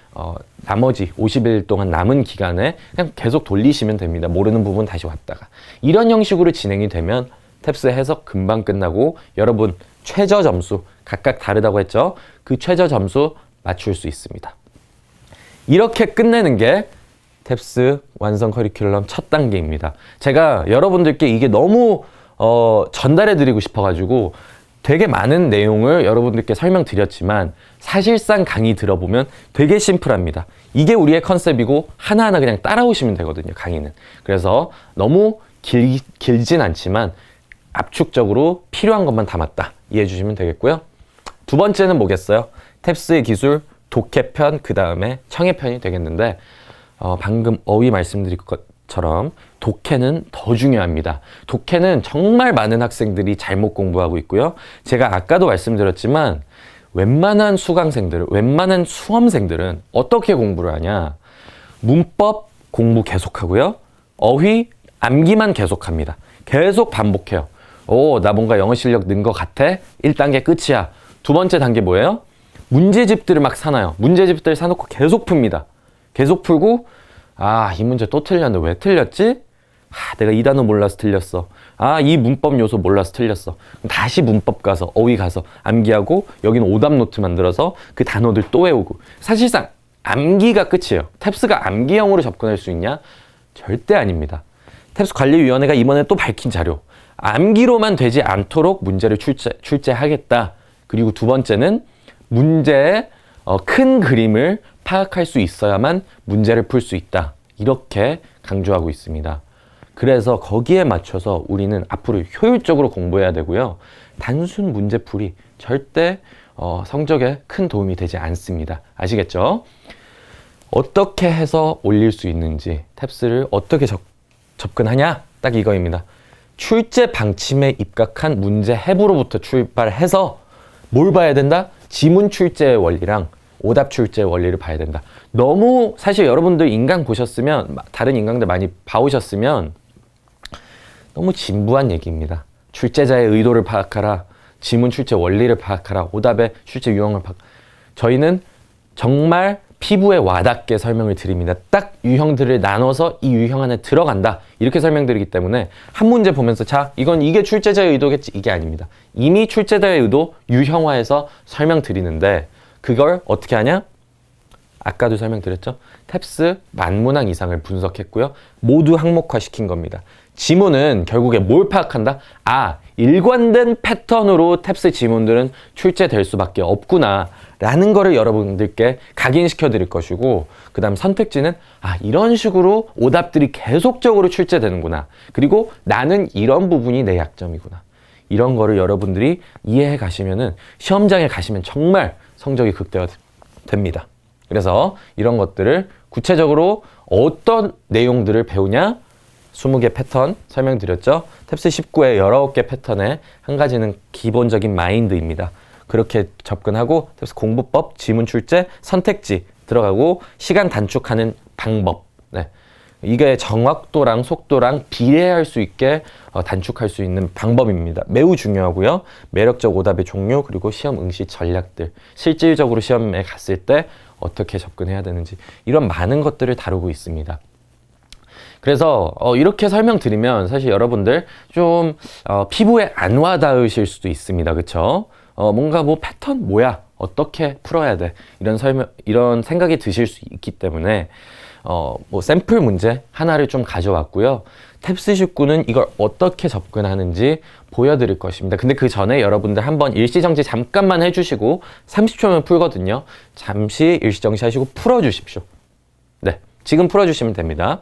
S1: 나머지 50일 동안 남은 기간에 그냥 계속 돌리시면 됩니다. 모르는 부분 다시 왔다가. 이런 형식으로 진행이 되면 탭스 해석 금방 끝나고 여러분 최저 점수 각각 다르다고 했죠. 그 최저 점수 맞출 수 있습니다. 이렇게 끝내는 게 탭스 완성 커리큘럼 첫 단계입니다. 제가 여러분들께 이게 너무 전달해 드리고 싶어가지고 되게 많은 내용을 여러분들께 설명드렸지만 사실상 강의 들어보면 되게 심플합니다. 이게 우리의 컨셉이고 하나하나 그냥 따라오시면 되거든요, 강의는. 그래서 너무 길진 않지만 압축적으로 필요한 것만 담았다. 이해해 주시면 되겠고요. 두 번째는 뭐겠어요? 탭스의 기술 독해편, 그 다음에 청해편이 되겠는데 방금 어휘 말씀드린 것처럼 독해는 더 중요합니다. 독해는 정말 많은 학생들이 잘못 공부하고 있고요. 제가 아까도 말씀드렸지만 웬만한 수강생들, 웬만한 수험생들은 어떻게 공부를 하냐? 문법 공부 계속하고요. 어휘 암기만 계속합니다. 계속 반복해요. 나 뭔가 영어 실력 는 것 같아? 1단계 끝이야. 두 번째 단계 뭐예요? 문제집들을 막 사놔요. 문제집들 사놓고 계속 풉니다. 계속 풀고 이 문제 또 틀렸는데 왜 틀렸지? 내가 이 단어 몰라서 틀렸어. 이 문법 요소 몰라서 틀렸어. 다시 문법 가서 어휘 가서 암기하고 여기는 오답 노트 만들어서 그 단어들 또 외우고. 사실상 암기가 끝이에요. 탭스가 암기형으로 접근할 수 있냐? 절대 아닙니다. 탭스 관리위원회가 이번에 또 밝힌 자료. 암기로만 되지 않도록 문제를 출제하겠다. 그리고 두 번째는 문제의 큰 그림을 파악할 수 있어야만 문제를 풀 수 있다. 이렇게 강조하고 있습니다. 그래서 거기에 맞춰서 우리는 앞으로 효율적으로 공부해야 되고요. 단순 문제풀이 절대 성적에 큰 도움이 되지 않습니다. 아시겠죠? 어떻게 해서 올릴 수 있는지, 탭스를 어떻게 접근하냐? 딱 이거입니다. 출제 방침에 입각한 문제 해부로부터 출발해서 뭘 봐야 된다? 지문 출제의 원리랑 오답 출제의 원리를 봐야 된다. 너무 사실 여러분들 인강 보셨으면, 다른 인강들 많이 봐오셨으면 너무 진부한 얘기입니다. 출제자의 의도를 파악하라, 지문 출제 원리를 파악하라, 오답의 출제 유형을 저희는 정말 피부에 와닿게 설명을 드립니다. 딱 유형들을 나눠서 이 유형 안에 들어간다. 이렇게 설명드리기 때문에 한 문제 보면서 이게 출제자의 의도겠지. 이게 아닙니다. 이미 출제자의 의도 유형화해서 설명드리는데 그걸 어떻게 하냐? 아까도 설명드렸죠. 탭스 10,000문항 이상을 분석했고요. 모두 항목화시킨 겁니다. 지문은 결국에 뭘 파악한다? 일관된 패턴으로 탭스 지문들은 출제될 수밖에 없구나 라는 거를 여러분들께 각인시켜 드릴 것이고, 그 다음 선택지는 이런 식으로 오답들이 계속적으로 출제되는구나, 그리고 나는 이런 부분이 내 약점이구나, 이런 거를 여러분들이 이해해 가시면은 시험장에 가시면 정말 성적이 극대화됩니다. 그래서 이런 것들을 구체적으로 어떤 내용들을 배우냐? 20개 패턴 설명드렸죠. 탭스 19의 19개 패턴의 한 가지는 기본적인 마인드입니다. 그렇게 접근하고 탭스 공부법, 지문 출제, 선택지 들어가고 시간 단축하는 방법. 이게 정확도랑 속도랑 비례할 수 있게 단축할 수 있는 방법입니다. 매우 중요하고요. 매력적 오답의 종류, 그리고 시험 응시 전략들, 실질적으로 시험에 갔을 때 어떻게 접근해야 되는지, 이런 많은 것들을 다루고 있습니다. 그래서 이렇게 설명드리면 사실 여러분들 좀 피부에 안 와닿으실 수도 있습니다. 그쵸? 뭔가 패턴 뭐야? 어떻게 풀어야 돼? 이런 생각이 드실 수 있기 때문에 샘플 문제 하나를 좀 가져왔고요. 탭스 19는 이걸 어떻게 접근하는지 보여드릴 것입니다. 근데 그 전에 여러분들 한번 일시정지 잠깐만 해주시고 30초면 풀거든요. 잠시 일시정지 하시고 풀어주십시오. 지금 풀어주시면 됩니다.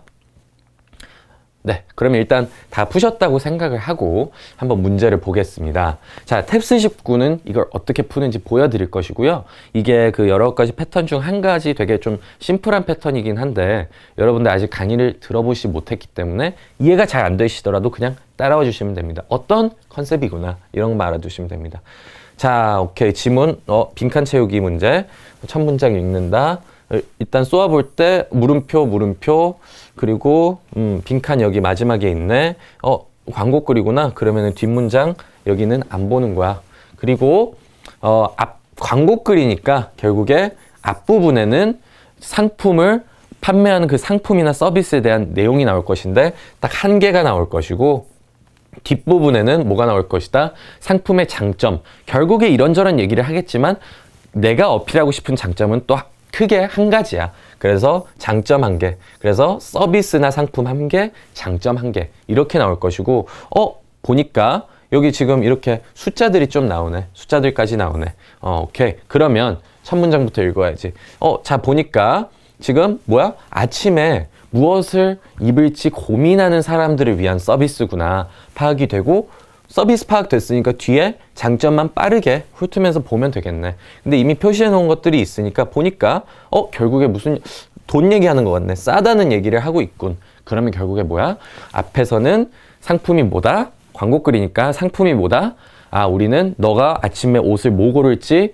S1: 네, 그러면 일단 다 푸셨다고 생각을 하고 한번 문제를 보겠습니다. 자, 탭스 19는 이걸 어떻게 푸는지 보여드릴 것이고요. 이게 그 여러 가지 패턴 중 한 가지 되게 좀 심플한 패턴이긴 한데 여러분들 아직 강의를 들어보시 못했기 때문에 이해가 잘 안 되시더라도 그냥 따라와 주시면 됩니다. 어떤 컨셉이구나 이런 거 알아두시면 됩니다. 자, 오케이. 지문, 빈칸 채우기 문제. 첫 문장 읽는다. 일단 쏘아볼 때 물음표 그리고 빈칸 여기 마지막에 있네. 광고 글이구나. 그러면은 뒷문장 여기는 안 보는 거야. 그리고 광고 글이니까 결국에 앞부분에는 상품을 판매하는 그 상품이나 서비스에 대한 내용이 나올 것인데 딱 한 개가 나올 것이고 뒷부분에는 뭐가 나올 것이다? 상품의 장점. 결국에 이런저런 얘기를 하겠지만 내가 어필하고 싶은 장점은 또 크게 한 가지야. 그래서 장점 한 개. 그래서 서비스나 상품 한 개, 장점 한 개. 이렇게 나올 것이고, 보니까 여기 지금 이렇게 숫자들이 좀 나오네. 숫자들까지 나오네. 오케이. 그러면 첫 문장부터 읽어야지. 자, 보니까 지금 뭐야? 아침에 무엇을 입을지 고민하는 사람들을 위한 서비스구나. 파악이 되고, 서비스 파악됐으니까 뒤에 장점만 빠르게 훑으면서 보면 되겠네. 근데 이미 표시해 놓은 것들이 있으니까 보니까 결국에 무슨 돈 얘기하는 것 같네. 싸다는 얘기를 하고 있군. 그러면 결국에 뭐야? 앞에서는 상품이 뭐다? 광고 글이니까 상품이 뭐다? 우리는 너가 아침에 옷을 뭐 고를지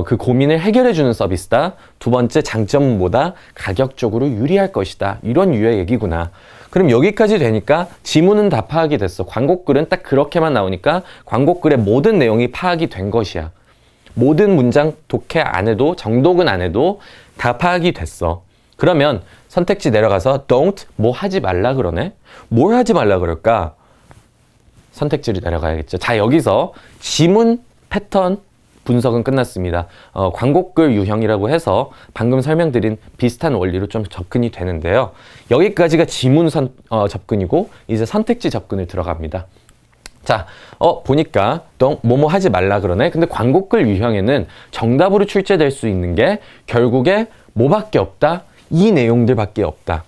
S1: 그 고민을 해결해주는 서비스다. 두 번째 장점은 뭐다? 가격적으로 유리할 것이다. 이런 유의 얘기구나. 그럼 여기까지 되니까 지문은 다 파악이 됐어. 광고글은 딱 그렇게만 나오니까 광고글의 모든 내용이 파악이 된 것이야. 모든 문장 독해 안 해도 정독은 안 해도 다 파악이 됐어. 그러면 선택지 내려가서 don't 뭐 하지 말라 그러네. 뭘 하지 말라 그럴까? 선택지를 내려가야겠죠. 자, 여기서 지문 패턴 분석은 끝났습니다. 광고글 유형이라고 해서 방금 설명드린 비슷한 원리로 좀 접근이 되는데요. 여기까지가 지문 접근이고 이제 선택지 접근을 들어갑니다. 자, 보니까 뭐뭐 하지 말라 그러네. 근데 광고글 유형에는 정답으로 출제될 수 있는 게 결국에 뭐밖에 없다? 이 내용들밖에 없다.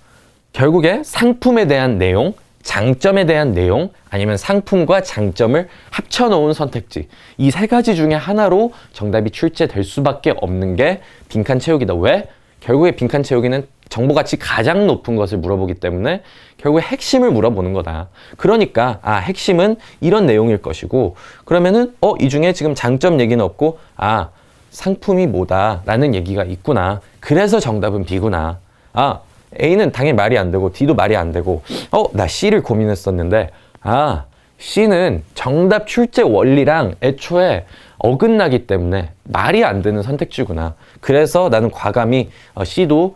S1: 결국에 상품에 대한 내용, 장점에 대한 내용, 아니면 상품과 장점을 합쳐놓은 선택지. 이 세 가지 중에 하나로 정답이 출제될 수밖에 없는 게 빈칸 채우기다. 왜? 결국에 빈칸 채우기는 정보가치 가장 높은 것을 물어보기 때문에 결국에 핵심을 물어보는 거다. 그러니까 핵심은 이런 내용일 것이고 그러면은 이 중에 지금 장점 얘기는 없고 상품이 뭐다 라는 얘기가 있구나. 그래서 정답은 B구나. A는 당연히 말이 안 되고 D도 말이 안 되고 나 C를 고민했었는데 C는 정답 출제 원리랑 애초에 어긋나기 때문에 말이 안 되는 선택지구나. 그래서 나는 과감히 C도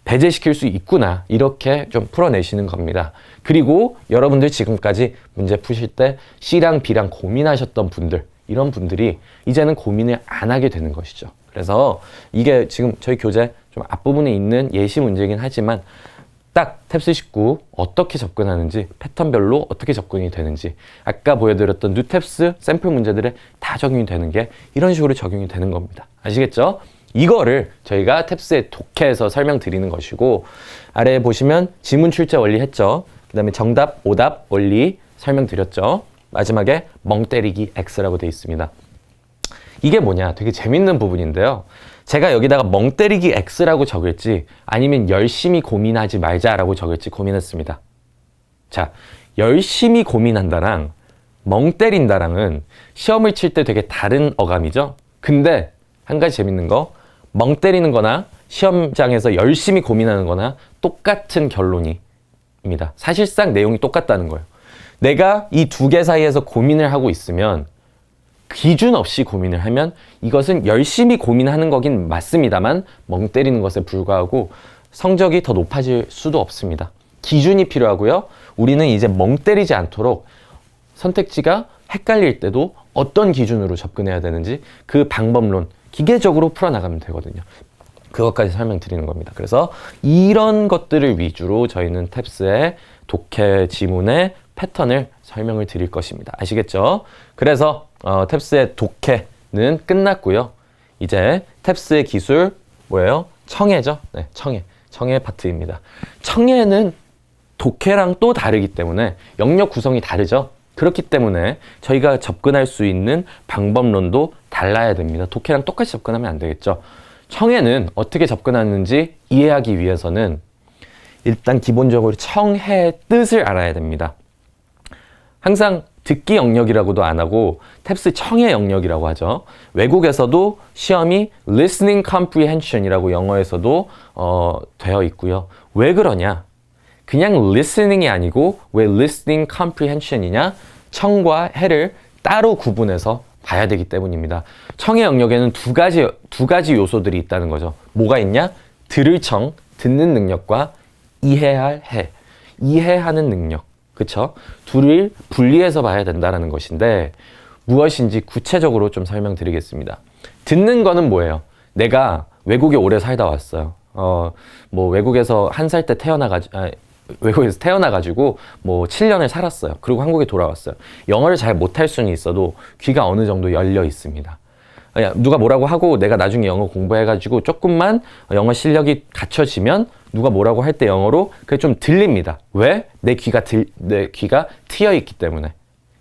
S1: 배제시킬 수 있구나. 이렇게 좀 풀어내시는 겁니다. 그리고 여러분들 지금까지 문제 푸실 때 C랑 B랑 고민하셨던 분들, 이런 분들이 이제는 고민을 안 하게 되는 것이죠. 그래서 이게 지금 저희 교재 좀 앞부분에 있는 예시 문제이긴 하지만 딱 탭스 19 어떻게 접근하는지, 패턴별로 어떻게 접근이 되는지, 아까 보여드렸던 뉴탭스 샘플 문제들에 다 적용이 되는 게 이런 식으로 적용이 되는 겁니다. 아시겠죠? 이거를 저희가 탭스의 독해에서 설명드리는 것이고, 아래에 보시면 지문 출제 원리 했죠. 그 다음에 정답, 오답 원리 설명드렸죠. 마지막에 멍 때리기 X라고 되어 있습니다. 이게 뭐냐? 되게 재밌는 부분인데요. 제가 여기다가 멍 때리기 X라고 적을지 아니면 열심히 고민하지 말자라고 적을지 고민했습니다. 자, 열심히 고민한다랑 멍 때린다랑은 시험을 칠 때 되게 다른 어감이죠. 근데 한 가지 재밌는 거, 멍 때리는 거나 시험장에서 열심히 고민하는 거나 똑같은 결론입니다. 사실상 내용이 똑같다는 거예요. 내가 이 두 개 사이에서 고민을 하고 있으면 기준 없이 고민을 하면 이것은 열심히 고민하는 거긴 맞습니다만 멍 때리는 것에 불과하고 성적이 더 높아질 수도 없습니다. 기준이 필요하고요. 우리는 이제 멍 때리지 않도록 선택지가 헷갈릴 때도 어떤 기준으로 접근해야 되는지 그 방법론 기계적으로 풀어나가면 되거든요. 그것까지 설명드리는 겁니다. 그래서 이런 것들을 위주로 저희는 탭스의 독해 지문의 패턴을 설명을 드릴 것입니다. 아시겠죠? 그래서 탭스의 독해는 끝났고요. 이제 탭스의 기술 뭐예요? 청해죠? 네, 청해. 청해 파트입니다. 청해는 독해랑 또 다르기 때문에 영역 구성이 다르죠. 그렇기 때문에 저희가 접근할 수 있는 방법론도 달라야 됩니다. 독해랑 똑같이 접근하면 안 되겠죠. 청해는 어떻게 접근하는지 이해하기 위해서는 일단 기본적으로 청해의 뜻을 알아야 됩니다. 항상 듣기 영역이라고도 안 하고 탭스 청해 영역이라고 하죠. 외국에서도 시험이 listening comprehension이라고 영어에서도 되어 있고요. 왜 그러냐? 그냥 listening이 아니고 왜 listening comprehension이냐? 청과 해를 따로 구분해서 봐야 되기 때문입니다. 청의 영역에는 두 가지 요소들이 있다는 거죠. 뭐가 있냐? 들을 청, 듣는 능력과 이해할 해, 이해하는 능력. 그쵸? 둘을 분리해서 봐야 된다는 것인데 무엇인지 구체적으로 좀 설명드리겠습니다. 듣는 거는 뭐예요? 내가 외국에 오래 살다 왔어요. 뭐 외국에서 한 살 때 외국에서 태어나가지고 뭐 7년을 살았어요. 그리고 한국에 돌아왔어요. 영어를 잘 못할 수는 있어도 귀가 어느 정도 열려 있습니다. 누가 뭐라고 하고 내가 나중에 영어 공부해가지고 조금만 영어 실력이 갖춰지면 누가 뭐라고 할 때 영어로 그게 좀 들립니다. 왜? 내 귀가 트여 있기 때문에.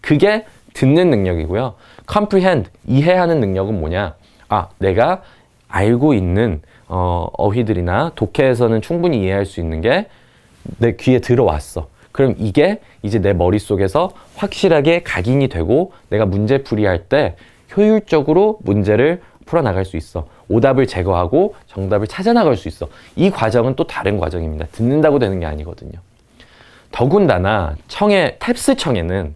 S1: 그게 듣는 능력이고요. comprehend, 이해하는 능력은 뭐냐? 내가 알고 있는 어휘들이나 독해에서는 충분히 이해할 수 있는 게 내 귀에 들어왔어. 그럼 이게 이제 내 머릿속에서 확실하게 각인이 되고 내가 문제풀이할 때 효율적으로 문제를 풀어나갈 수 있어. 오답을 제거하고 정답을 찾아나갈 수 있어. 이 과정은 또 다른 과정입니다. 듣는다고 되는 게 아니거든요. 더군다나 탭스 청에는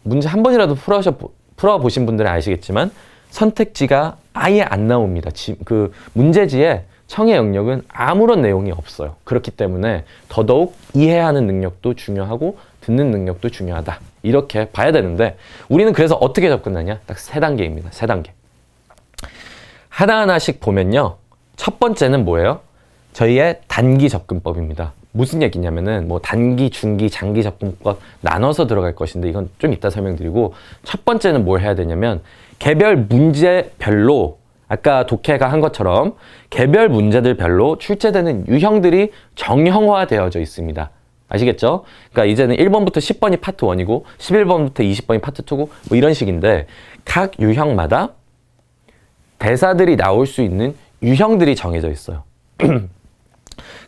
S1: 문제 한 번이라도 풀어보신 분들은 아시겠지만 선택지가 아예 안 나옵니다. 그 문제지에 청의 영역은 아무런 내용이 없어요. 그렇기 때문에 더더욱 이해하는 능력도 중요하고 듣는 능력도 중요하다. 이렇게 봐야 되는데 우리는 그래서 어떻게 접근하냐? 딱 3단계입니다. 3단계. 하나하나씩 보면요. 첫 번째는 뭐예요? 저희의 단기 접근법입니다. 무슨 얘기냐면은 뭐 단기, 중기, 장기 접근법 나눠서 들어갈 것인데 이건 좀 이따 설명드리고 첫 번째는 뭘 해야 되냐면 개별 문제별로 아까 독해가 한 것처럼 개별 문제들별로 출제되는 유형들이 정형화되어져 있습니다. 아시겠죠? 그러니까 이제는 1번부터 10번이 파트 1이고 11번부터 20번이 파트 2고 뭐 이런 식인데 각 유형마다 대사들이 나올 수 있는 유형들이 정해져 있어요.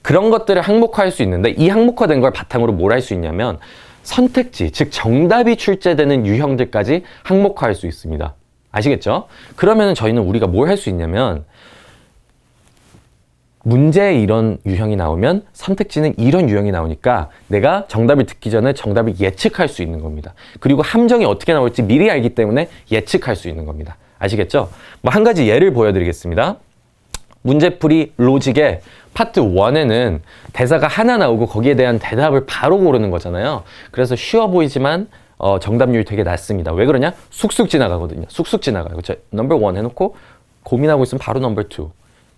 S1: 그런 것들을 항목화할 수 있는데 이 항목화된 걸 바탕으로 뭘 할 수 있냐면 선택지, 즉 정답이 출제되는 유형들까지 항목화할 수 있습니다. 아시겠죠? 그러면 저희는 우리가 뭘 할 수 있냐면 문제에 이런 유형이 나오면 선택지는 이런 유형이 나오니까 내가 정답을 듣기 전에 정답을 예측할 수 있는 겁니다. 그리고 함정이 어떻게 나올지 미리 알기 때문에 예측할 수 있는 겁니다. 아시겠죠? 뭐 한 가지 예를 보여드리겠습니다. 문제풀이 로직의 파트 1에는 대사가 하나 나오고 거기에 대한 대답을 바로 고르는 거잖아요. 그래서 쉬워 보이지만 정답률이 되게 낮습니다. 왜 그러냐? 쑥쑥 지나가거든요. 쑥쑥 지나가요. 그쵸? 넘버 1 해놓고 고민하고 있으면 바로 넘버 2.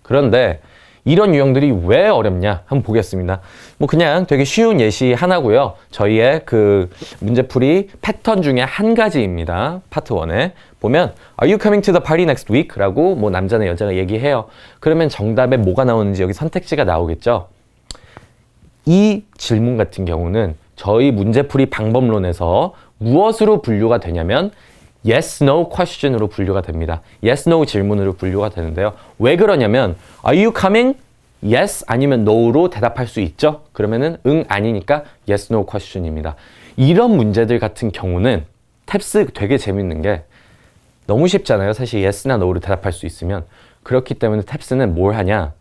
S1: 그런데 이런 유형들이 왜 어렵냐? 한번 보겠습니다. 뭐 그냥 되게 쉬운 예시 하나고요. 저희의 그 문제풀이 패턴 중에 한 가지입니다. 파트 1에 보면 Are you coming to the party next week? 라고 뭐 남자나 여자가 얘기해요. 그러면 정답에 뭐가 나오는지 여기 선택지가 나오겠죠. 이 질문 같은 경우는 저희 문제풀이 방법론에서 무엇으로 분류가 되냐면 yes, no question으로 분류가 됩니다. yes, no 질문으로 분류가 되는데요. 왜 그러냐면 Are you coming? yes 아니면 no로 대답할 수 있죠. 그러면은 응 아니니까 yes, no question입니다. 이런 문제들 같은 경우는 탭스 되게 재밌는 게 너무 쉽잖아요. 사실 yes나 no로 대답할 수 있으면. 그렇기 때문에 탭스는 뭘 하냐?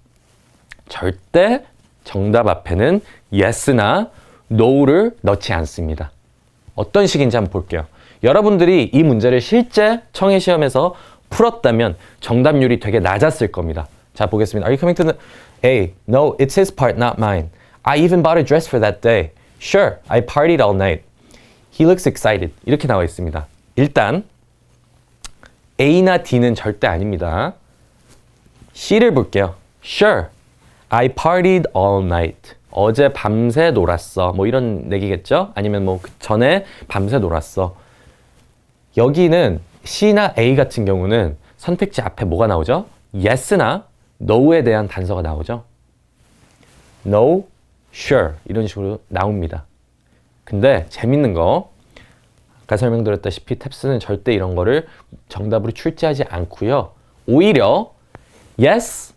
S1: 절대 정답 앞에는 yes나 no를 넣지 않습니다. 어떤 식인지 한번 볼게요. 여러분들이 이 문제를 실제 청해 시험에서 풀었다면 정답률이 되게 낮았을 겁니다. 자, 보겠습니다. Are you coming to the A? No, it's his part, not mine. I even bought a dress for that day. Sure, I partied all night. He looks excited. 이렇게 나와 있습니다. 일단 A나 D는 절대 아닙니다. C를 볼게요. Sure, I partied all night. 어제 밤새 놀았어. 뭐 이런 얘기겠죠? 아니면 뭐 그 전에 밤새 놀았어. 여기는 C나 A 같은 경우는 선택지 앞에 뭐가 나오죠? Yes나 No에 대한 단서가 나오죠. no, sure 이런 식으로 나옵니다. 근데 재밌는 거 아까 설명드렸다시피 탭스는 절대 이런 거를 정답으로 출제하지 않고요. 오히려 yes,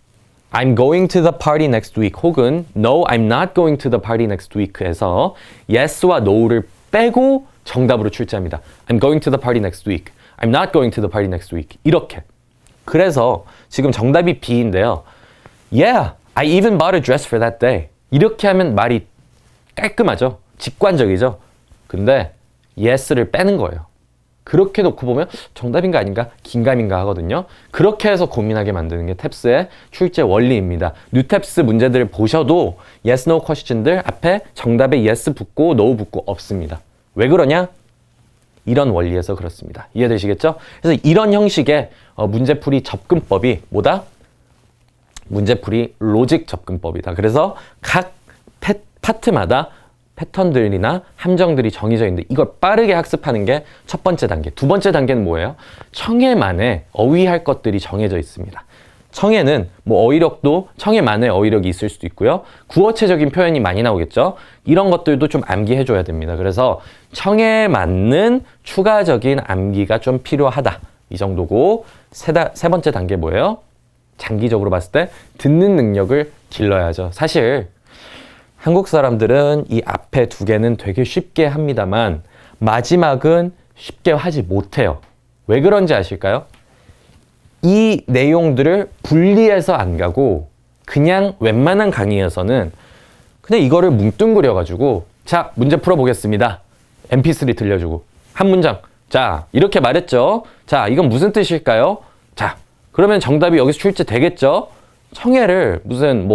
S1: I'm going to the party next week 혹은 no, I'm not going to the party next week 에서 yes와 no를 빼고 정답으로 출제합니다. I'm going to the party next week. I'm not going to the party next week. 이렇게. 그래서 지금 정답이 B인데요. Yeah, I even bought a dress for that day. 이렇게 하면 말이 깔끔하죠. 직관적이죠. 근데 yes를 빼는 거예요. 그렇게 놓고 보면 정답인가 아닌가 긴가민가 하거든요. 그렇게 해서 고민하게 만드는 게 탭스의 출제 원리입니다. 뉴탭스 문제들을 보셔도 yes, no question들 앞에 정답에 yes 붙고 no 붙고 없습니다. 왜 그러냐? 이런 원리에서 그렇습니다. 이해되시겠죠? 그래서 이런 형식의 문제풀이 접근법이 뭐다? 문제풀이 로직 접근법이다. 그래서 각 파트마다 패턴들이나 함정들이 정해져 있는데 이걸 빠르게 학습하는 게 첫 번째 단계. 두 번째 단계는 뭐예요? 청해만에 어휘할 것들이 정해져 있습니다. 청해는 뭐 어휘력도 청해만의 어휘력이 있을 수도 있고요. 구어체적인 표현이 많이 나오겠죠. 이런 것들도 좀 암기해 줘야 됩니다. 그래서 청해에 맞는 추가적인 암기가 좀 필요하다. 이 정도고 세 번째 단계 뭐예요? 장기적으로 봤을 때 듣는 능력을 길러야죠. 사실 한국 사람들은 이 앞에 두 개는 되게 쉽게 합니다만 마지막은 쉽게 하지 못해요. 왜 그런지 아실까요? 이 내용들을 분리해서 안 가고 그냥 웬만한 강의에서는 그냥 이거를 뭉뚱그려가지고 자, 문제 풀어보겠습니다. mp3 들려주고 한 문장. 자, 이렇게 말했죠. 자, 이건 무슨 뜻일까요? 자, 그러면 정답이 여기서 출제되겠죠? 청해를 무슨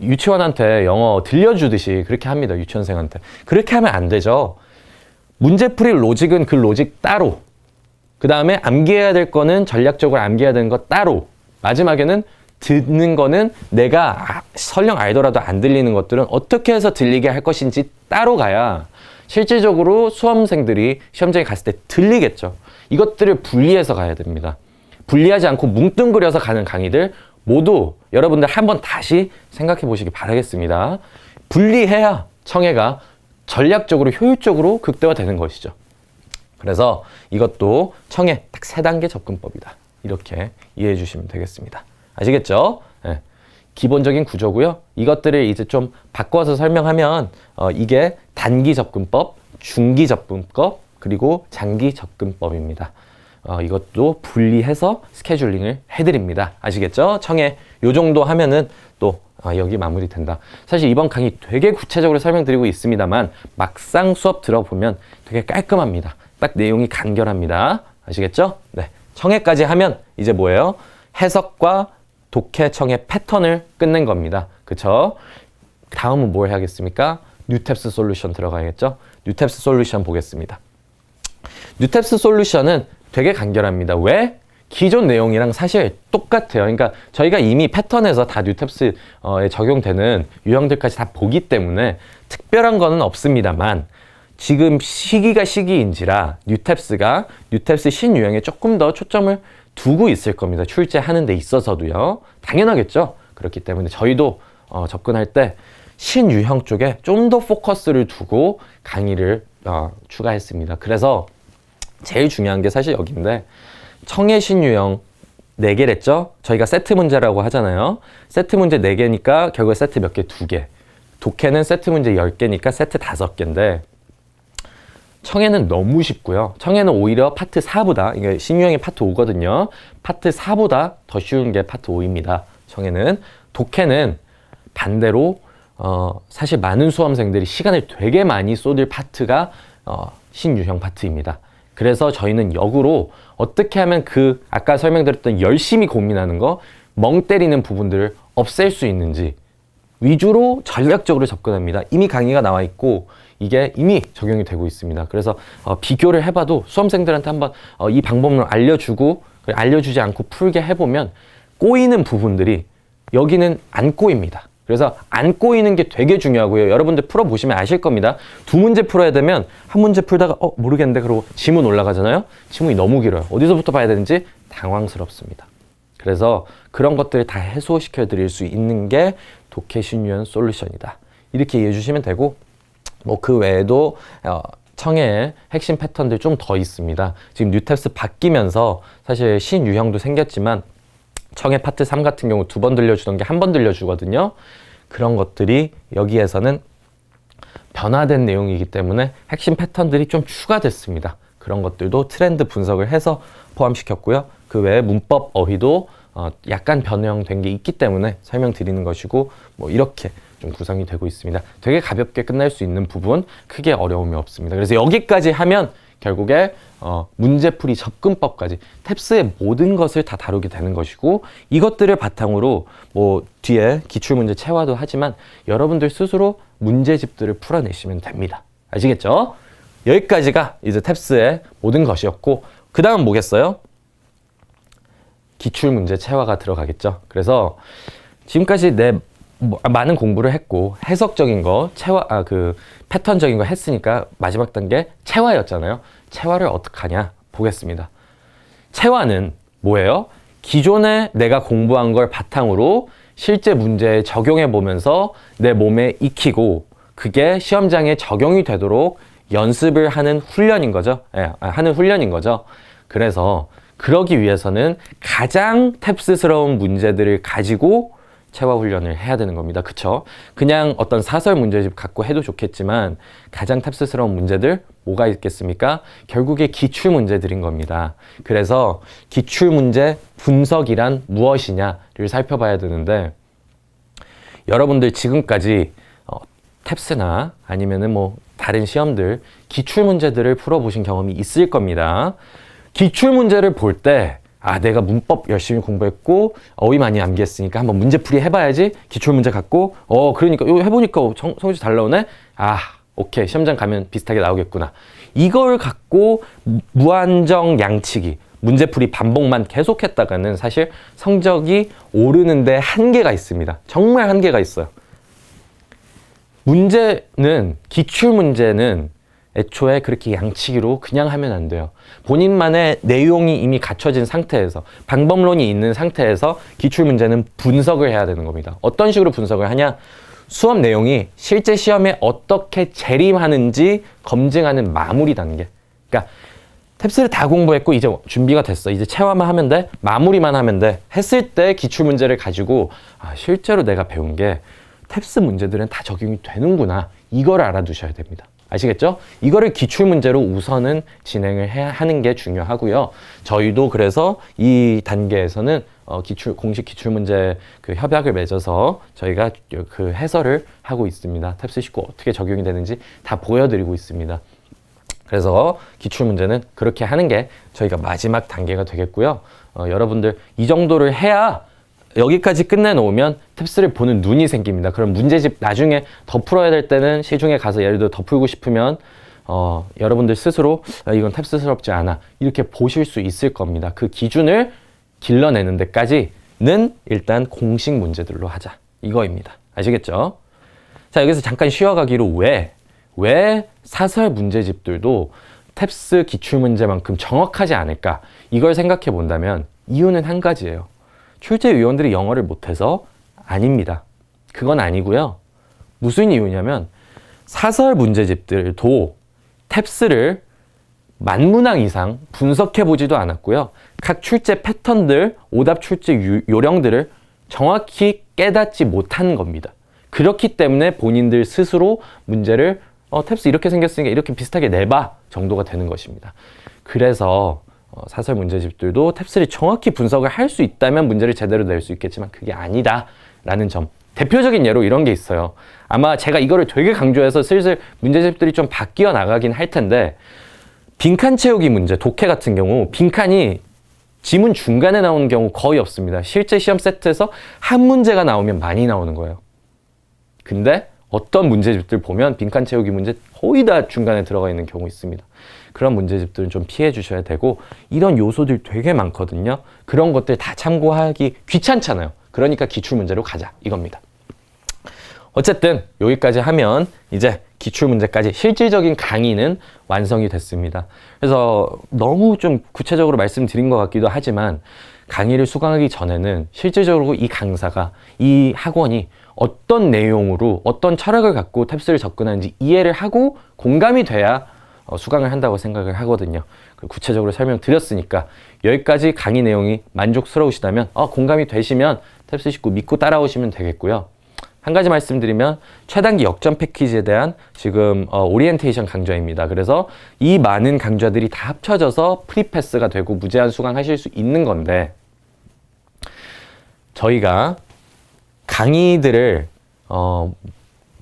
S1: 유치원한테 영어 들려주듯이 그렇게 합니다. 유치원생한테. 그렇게 하면 안 되죠. 문제풀이 로직은 그 로직 따로. 그 다음에 암기해야 될 거는 전략적으로 암기해야 되는 거 따로. 마지막에는 듣는 거는 내가 설령 알더라도 안 들리는 것들은 어떻게 해서 들리게 할 것인지 따로 가야 실질적으로 수험생들이 시험장에 갔을 때 들리겠죠. 이것들을 분리해서 가야 됩니다. 분리하지 않고 뭉뚱그려서 가는 강의들 모두 여러분들 한번 다시 생각해 보시기 바라겠습니다. 분리해야 청해가 전략적으로 효율적으로 극대화되는 것이죠. 그래서 이것도 청해 딱 3단계 접근법이다. 이렇게 이해해 주시면 되겠습니다. 아시겠죠? 네. 기본적인 구조고요. 이것들을 이제 좀 바꿔서 설명하면 이게 단기 접근법, 중기 접근법, 그리고 장기 접근법입니다. 이것도 분리해서 스케줄링을 해드립니다. 아시겠죠? 청해 요 정도 하면은 또 여기 마무리된다. 사실 이번 강의 되게 구체적으로 설명드리고 있습니다만 막상 수업 들어보면 되게 깔끔합니다. 딱 내용이 간결합니다. 아시겠죠? 네. 청해까지 하면 이제 뭐예요? 해석과 독해, 청해 패턴을 끝낸 겁니다. 그쵸? 다음은 뭘 해야겠습니까? 뉴탭스 솔루션 들어가야겠죠? 뉴탭스 솔루션 보겠습니다. 뉴탭스 솔루션은 되게 간결합니다. 왜? 기존 내용이랑 사실 똑같아요. 그러니까 저희가 이미 패턴에서 다 뉴탭스에 적용되는 유형들까지 다 보기 때문에 특별한 거는 없습니다만 지금 시기가 시기인지라 뉴탭스 신유형에 조금 더 초점을 두고 있을 겁니다. 출제하는 데 있어서도요. 당연하겠죠. 그렇기 때문에 저희도 접근할 때 신유형 쪽에 좀 더 포커스를 두고 강의를 추가했습니다. 그래서 제일 중요한 게 사실 여기인데 청해 신유형 4개랬죠? 저희가 세트 문제라고 하잖아요. 세트 문제 4개니까 결국에 세트 몇 개? 2개. 독해는 세트 문제 10개니까 세트 5개인데 청해는 너무 쉽고요. 청해는 오히려 파트 4보다, 이게 신유형이 파트 5거든요. 파트 4보다 더 쉬운 게 파트 5입니다. 청해는. 독해는 반대로 사실 많은 수험생들이 시간을 되게 많이 쏟을 파트가 신유형 파트입니다. 그래서 저희는 역으로 어떻게 하면 그 아까 설명드렸던 열심히 고민하는 거, 멍 때리는 부분들을 없앨 수 있는지 위주로 전략적으로 접근합니다. 이미 강의가 나와 있고 이게 이미 적용이 되고 있습니다. 그래서 비교를 해봐도 수험생들한테 한번 이 방법을 알려주지 않고 풀게 해보면 꼬이는 부분들이 여기는 안 꼬입니다. 그래서 안 꼬이는 게 되게 중요하고요. 여러분들 풀어보시면 아실 겁니다. 2문제 풀어야 되면 한 문제 풀다가 모르겠는데 그러고 지문 올라가잖아요. 지문이 너무 길어요. 어디서부터 봐야 되는지 당황스럽습니다. 그래서 그런 것들을 다 해소시켜 드릴 수 있는 게 독해 신유형 솔루션이다. 이렇게 이해해 주시면 되고, 뭐 그 외에도 청해의 핵심 패턴들 좀 더 있습니다. 지금 뉴탭스 바뀌면서 사실 신유형도 생겼지만 청해 파트 3 같은 경우 2번 들려주던 게 1번 들려주거든요. 그런 것들이 여기에서는 변화된 내용이기 때문에 핵심 패턴들이 좀 추가됐습니다. 그런 것들도 트렌드 분석을 해서 포함시켰고요. 그 외에 문법 어휘도 약간 변형된 게 있기 때문에 설명드리는 것이고, 뭐 이렇게 좀 구성이 되고 있습니다. 되게 가볍게 끝날 수 있는 부분, 크게 어려움이 없습니다. 그래서 여기까지 하면 결국에 문제풀이 접근법까지 탭스의 모든 것을 다 다루게 되는 것이고, 이것들을 바탕으로 뭐 뒤에 기출문제 체화도 하지만 여러분들 스스로 문제집들을 풀어내시면 됩니다. 아시겠죠? 여기까지가 이제 탭스의 모든 것이었고, 그 다음 뭐겠어요? 기출문제 체화가 들어가겠죠. 그래서 지금까지 많은 공부를 했고 해석적인 거, 패턴적인 거 했으니까 마지막 단계 체화였잖아요. 체화를 어떻게 하냐 보겠습니다. 체화는 뭐예요? 기존에 내가 공부한 걸 바탕으로 실제 문제에 적용해 보면서 내 몸에 익히고 그게 시험장에 적용이 되도록 연습을 하는 훈련인 거죠. 하는 훈련인 거죠. 그래서 그러기 위해서는 가장 탭스스러운 문제들을 가지고 체화 훈련을 해야 되는 겁니다. 그쵸? 그냥 어떤 사설 문제집 갖고 해도 좋겠지만 가장 탭스스러운 문제들 뭐가 있겠습니까? 결국에 기출 문제들인 겁니다. 그래서 기출 문제 분석이란 무엇이냐를 살펴봐야 되는데, 여러분들 지금까지 탭스나 아니면은 뭐 다른 시험들 기출 문제들을 풀어보신 경험이 있을 겁니다. 기출 문제를 볼 때 내가 문법 열심히 공부했고 어휘 많이 암기했으니까 한번 문제풀이 해봐야지. 기출문제 갖고 그러니까 이거 해보니까 성적이 잘 나오네. 오케이, 시험장 가면 비슷하게 나오겠구나. 이걸 갖고 무한정 양치기, 문제풀이 반복만 계속했다가는 사실 성적이 오르는데 한계가 있습니다. 정말 한계가 있어요. 기출문제는 애초에 그렇게 양치기로 그냥 하면 안 돼요. 본인만의 내용이 이미 갖춰진 상태에서, 방법론이 있는 상태에서 기출문제는 분석을 해야 되는 겁니다. 어떤 식으로 분석을 하냐? 수업 내용이 실제 시험에 어떻게 재림하는지 검증하는 마무리 단계. 그러니까 탭스를 다 공부했고 이제 준비가 됐어. 이제 체화만 하면 돼. 마무리만 하면 돼. 했을 때 기출문제를 가지고 실제로 내가 배운 게 탭스 문제들은 다 적용이 되는구나. 이걸 알아두셔야 됩니다. 아시겠죠? 이거를 기출문제로 우선은 진행을 하는 게 중요하고요. 저희도 그래서 이 단계에서는 공식 기출문제 그 협약을 맺어서 저희가 그 해설을 하고 있습니다. 탭스 19 어떻게 적용이 되는지 다 보여드리고 있습니다. 그래서 기출문제는 그렇게 하는 게 저희가 마지막 단계가 되겠고요. 여러분들 이 정도를 해야 여기까지 끝내놓으면 탭스를 보는 눈이 생깁니다. 그럼 문제집 나중에 더 풀어야 될 때는 시중에 가서 예를 들어 더 풀고 싶으면 여러분들 스스로 이건 탭스스럽지 않아 이렇게 보실 수 있을 겁니다. 그 기준을 길러내는 데까지는 일단 공식 문제들로 하자 이거입니다. 아시겠죠? 자, 여기서 잠깐 쉬어가기로 왜 사설 문제집들도 탭스 기출문제만큼 정확하지 않을까? 이걸 생각해 본다면 이유는 한 가지예요. 출제위원들이 영어를 못해서 아닙니다. 그건 아니고요. 무슨 이유냐면 사설 문제집들도 탭스를 만문항 이상 분석해보지도 않았고요. 각 출제 패턴들, 오답 출제 요령들을 정확히 깨닫지 못한 겁니다. 그렇기 때문에 본인들 스스로 문제를 탭스 이렇게 생겼으니까 이렇게 비슷하게 내봐 정도가 되는 것입니다. 그래서 사설 문제집들도 탭스를 정확히 분석을 할 수 있다면 문제를 제대로 낼 수 있겠지만 그게 아니다 라는 점. 대표적인 예로 이런 게 있어요. 아마 제가 이거를 되게 강조해서 슬슬 문제집들이 좀 바뀌어 나가긴 할 텐데, 빈칸 채우기 문제, 독해 같은 경우 빈칸이 지문 중간에 나오는 경우 거의 없습니다. 실제 시험 세트에서 한 문제가 나오면 많이 나오는 거예요. 근데 어떤 문제집들 보면 빈칸 채우기 문제 거의 다 중간에 들어가 있는 경우 있습니다. 그런 문제집들은 좀 피해 주셔야 되고, 이런 요소들 되게 많거든요. 그런 것들 다 참고하기 귀찮잖아요. 그러니까 기출문제로 가자 이겁니다. 어쨌든 여기까지 하면 이제 기출문제까지 실질적인 강의는 완성이 됐습니다. 그래서 너무 좀 구체적으로 말씀드린 것 같기도 하지만 강의를 수강하기 전에는 실질적으로 이 강사가, 이 학원이 어떤 내용으로 어떤 철학을 갖고 탭스를 접근하는지 이해를 하고 공감이 돼야 수강을 한다고 생각을 하거든요. 구체적으로 설명드렸으니까 여기까지 강의 내용이 만족스러우시다면 공감이 되시면 탭스 19 믿고 따라오시면 되겠고요. 한 가지 말씀드리면 최단기 역전 패키지에 대한 지금 오리엔테이션 강좌입니다. 그래서 이 많은 강좌들이 다 합쳐져서 프리패스가 되고 무제한 수강하실 수 있는 건데, 저희가 강의들을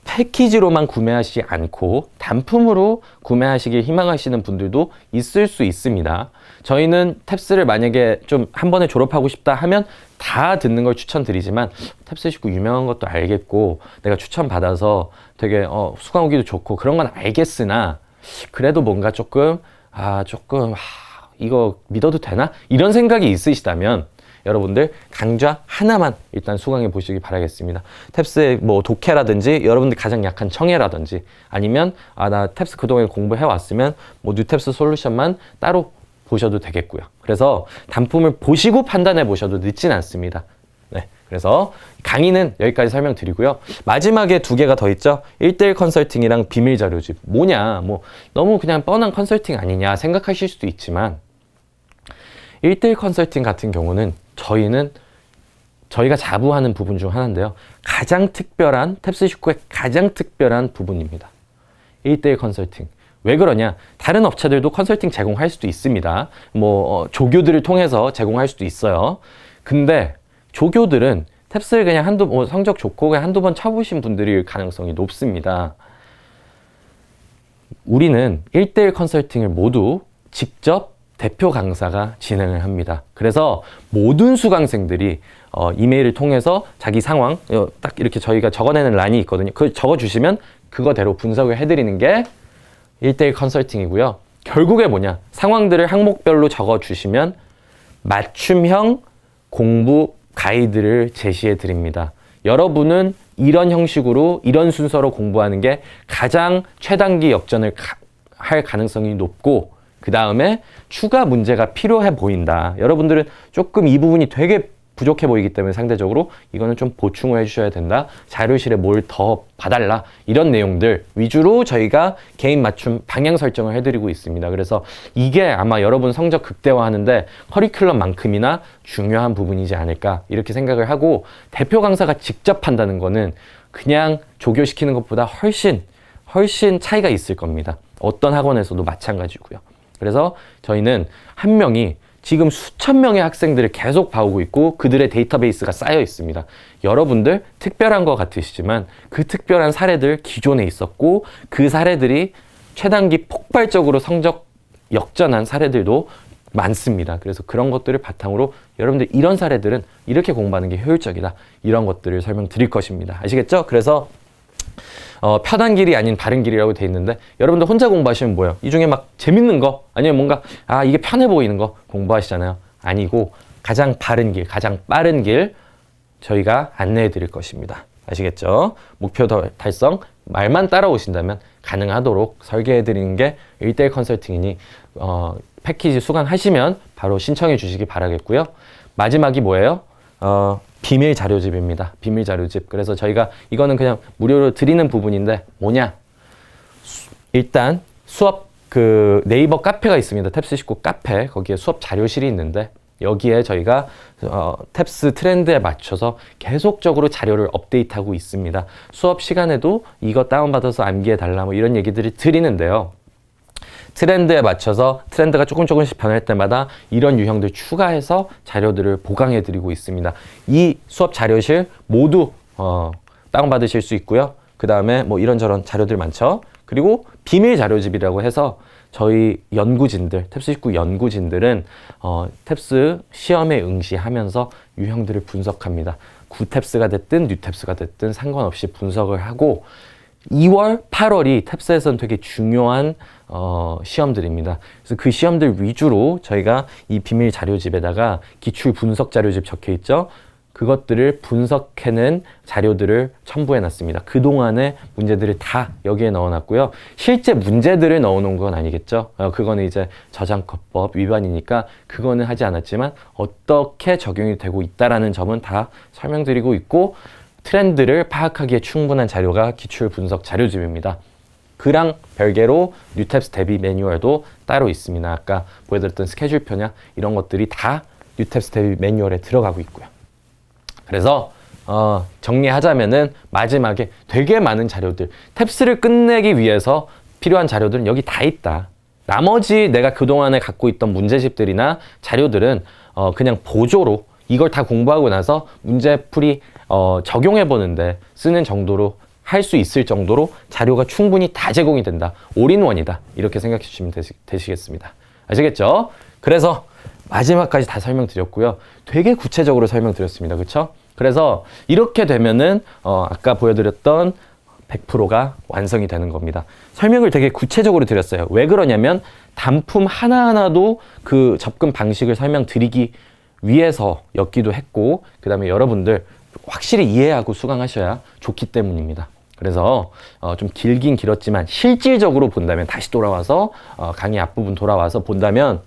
S1: 패키지로만 구매하시지 않고 단품으로 구매하시길 희망하시는 분들도 있을 수 있습니다. 저희는 탭스를 만약에 좀 한 번에 졸업하고 싶다 하면 다 듣는 걸 추천드리지만, 탭스 19 유명한 것도 알겠고 내가 추천받아서 되게 수강 오기도 좋고 그런 건 알겠으나 그래도 뭔가 조금 이거 믿어도 되나? 이런 생각이 있으시다면 여러분들 강좌 하나만 일단 수강해 보시기 바라겠습니다. 탭스의 뭐 독해라든지 여러분들 가장 약한 청해라든지 아니면 나 탭스 그동안 공부해 왔으면 뭐 뉴탭스 솔루션만 따로 보셔도 되겠고요. 그래서 단품을 보시고 판단해 보셔도 늦진 않습니다. 네, 그래서 강의는 여기까지 설명드리고요. 마지막에 두 개가 더 있죠. 1:1 컨설팅이랑 비밀 자료집. 뭐냐, 뭐 너무 그냥 뻔한 컨설팅 아니냐 생각하실 수도 있지만 1:1 컨설팅 같은 경우는 저희가 자부하는 부분 중 하나인데요. 가장 특별한, 탭스 19의 가장 특별한 부분입니다. 1:1 컨설팅. 왜 그러냐? 다른 업체들도 컨설팅 제공할 수도 있습니다. 뭐 조교들을 통해서 제공할 수도 있어요. 근데 조교들은 탭스를 그냥 성적 좋고 그냥 한두 번 쳐보신 분들일 가능성이 높습니다. 우리는 1:1 컨설팅을 모두 직접 대표 강사가 진행을 합니다. 그래서 모든 수강생들이 이메일을 통해서 자기 상황 딱 이렇게 저희가 적어내는 란이 있거든요. 그걸 적어주시면 그거대로 분석을 해드리는 게 1:1 컨설팅이고요. 결국에 뭐냐? 상황들을 항목별로 적어주시면 맞춤형 공부 가이드를 제시해 드립니다. 여러분은 이런 형식으로 이런 순서로 공부하는 게 가장 최단기 역전을 할 가능성이 높고, 그 다음에 추가 문제가 필요해 보인다. 여러분들은 조금 이 부분이 되게 부족해 보이기 때문에 상대적으로 이거는 좀 보충을 해주셔야 된다. 자료실에 뭘 더 봐달라. 이런 내용들 위주로 저희가 개인 맞춤 방향 설정을 해드리고 있습니다. 그래서 이게 아마 여러분 성적 극대화하는데 커리큘럼만큼이나 중요한 부분이지 않을까 이렇게 생각을 하고, 대표 강사가 직접 한다는 거는 그냥 조교시키는 것보다 훨씬 차이가 있을 겁니다. 어떤 학원에서도 마찬가지고요. 그래서 저희는 한 명이 지금 수천 명의 학생들을 계속 봐오고 있고 그들의 데이터베이스가 쌓여 있습니다. 여러분들 특별한 것 같으시지만 그 특별한 사례들 기존에 있었고 그 사례들이 최단기 폭발적으로 성적 역전한 사례들도 많습니다. 그래서 그런 것들을 바탕으로 여러분들 이런 사례들은 이렇게 공부하는 게 효율적이다. 이런 것들을 설명드릴 것입니다. 아시겠죠? 그래서 편한 길이 아닌 바른 길이라고 돼 있는데 여러분들 혼자 공부하시면 뭐예요? 이 중에 막 재밌는 거 아니면 뭔가 이게 편해 보이는 거 공부하시잖아요. 아니고 가장 바른 길, 가장 빠른 길 저희가 안내해 드릴 것입니다. 아시겠죠? 목표 달성 말만 따라오신다면 가능하도록 설계해 드리는 게 1:1 컨설팅이니 패키지 수강하시면 바로 신청해 주시기 바라겠고요. 마지막이 뭐예요? 비밀 자료집입니다. 비밀 자료집. 그래서 저희가 이거는 그냥 무료로 드리는 부분인데 뭐냐? 일단 수업 네이버 카페가 있습니다. 탭스 19 카페. 거기에 수업 자료실이 있는데 여기에 저희가 탭스 트렌드에 맞춰서 계속적으로 자료를 업데이트하고 있습니다. 수업 시간에도 이거 다운받아서 암기해달라 뭐 이런 얘기들을 드리는데요. 트렌드에 맞춰서 트렌드가 조금씩 변할 때마다 이런 유형들 추가해서 자료들을 보강해 드리고 있습니다. 이 수업 자료실 모두 다운받으실 수 있고요. 그 다음에 뭐 이런저런 자료들 많죠. 그리고 비밀 자료집이라고 해서 저희 연구진들, 탭스 19 연구진들은 탭스 시험에 응시하면서 유형들을 분석합니다. 구탭스가 됐든 뉴탭스가 됐든 상관없이 분석을 하고 2월, 8월이 탭스에서는 되게 중요한 시험들입니다. 그래서 그 시험들 위주로 저희가 이 비밀 자료집에다가 기출 분석 자료집 적혀 있죠. 그것들을 분석해낸 자료들을 첨부해 놨습니다. 그동안의 문제들을 다 여기에 넣어 놨고요. 실제 문제들을 넣어 놓은 건 아니겠죠. 그거는 이제 저작권법 위반이니까 그거는 하지 않았지만 어떻게 적용이 되고 있다라는 점은 다 설명드리고 있고, 트렌드를 파악하기에 충분한 자료가 기출 분석 자료집입니다. 그랑 별개로 뉴탭스 대비 매뉴얼도 따로 있습니다. 아까 보여드렸던 스케줄표냐 이런 것들이 다 뉴탭스 대비 매뉴얼에 들어가고 있고요. 그래서 정리하자면은 마지막에 되게 많은 자료들, 탭스를 끝내기 위해서 필요한 자료들은 여기 다 있다. 나머지 내가 그동안에 갖고 있던 문제집들이나 자료들은 그냥 보조로 이걸 다 공부하고 나서 문제풀이 적용해 보는데 쓰는 정도로 할 수 있을 정도로 자료가 충분히 다 제공이 된다. 올인원이다. 이렇게 생각해 주시면 되시겠습니다. 아시겠죠? 그래서 마지막까지 다 설명드렸고요. 되게 구체적으로 설명드렸습니다. 그렇죠? 그래서 이렇게 되면은 아까 보여드렸던 100%가 완성이 되는 겁니다. 설명을 되게 구체적으로 드렸어요. 왜 그러냐면 단품 하나하나도 그 접근 방식을 설명드리기 위해서였기도 했고, 그 다음에 여러분들 확실히 이해하고 수강하셔야 좋기 때문입니다. 그래서 좀 길긴 길었지만 실질적으로 본다면, 다시 돌아와서 강의 앞부분 돌아와서 본다면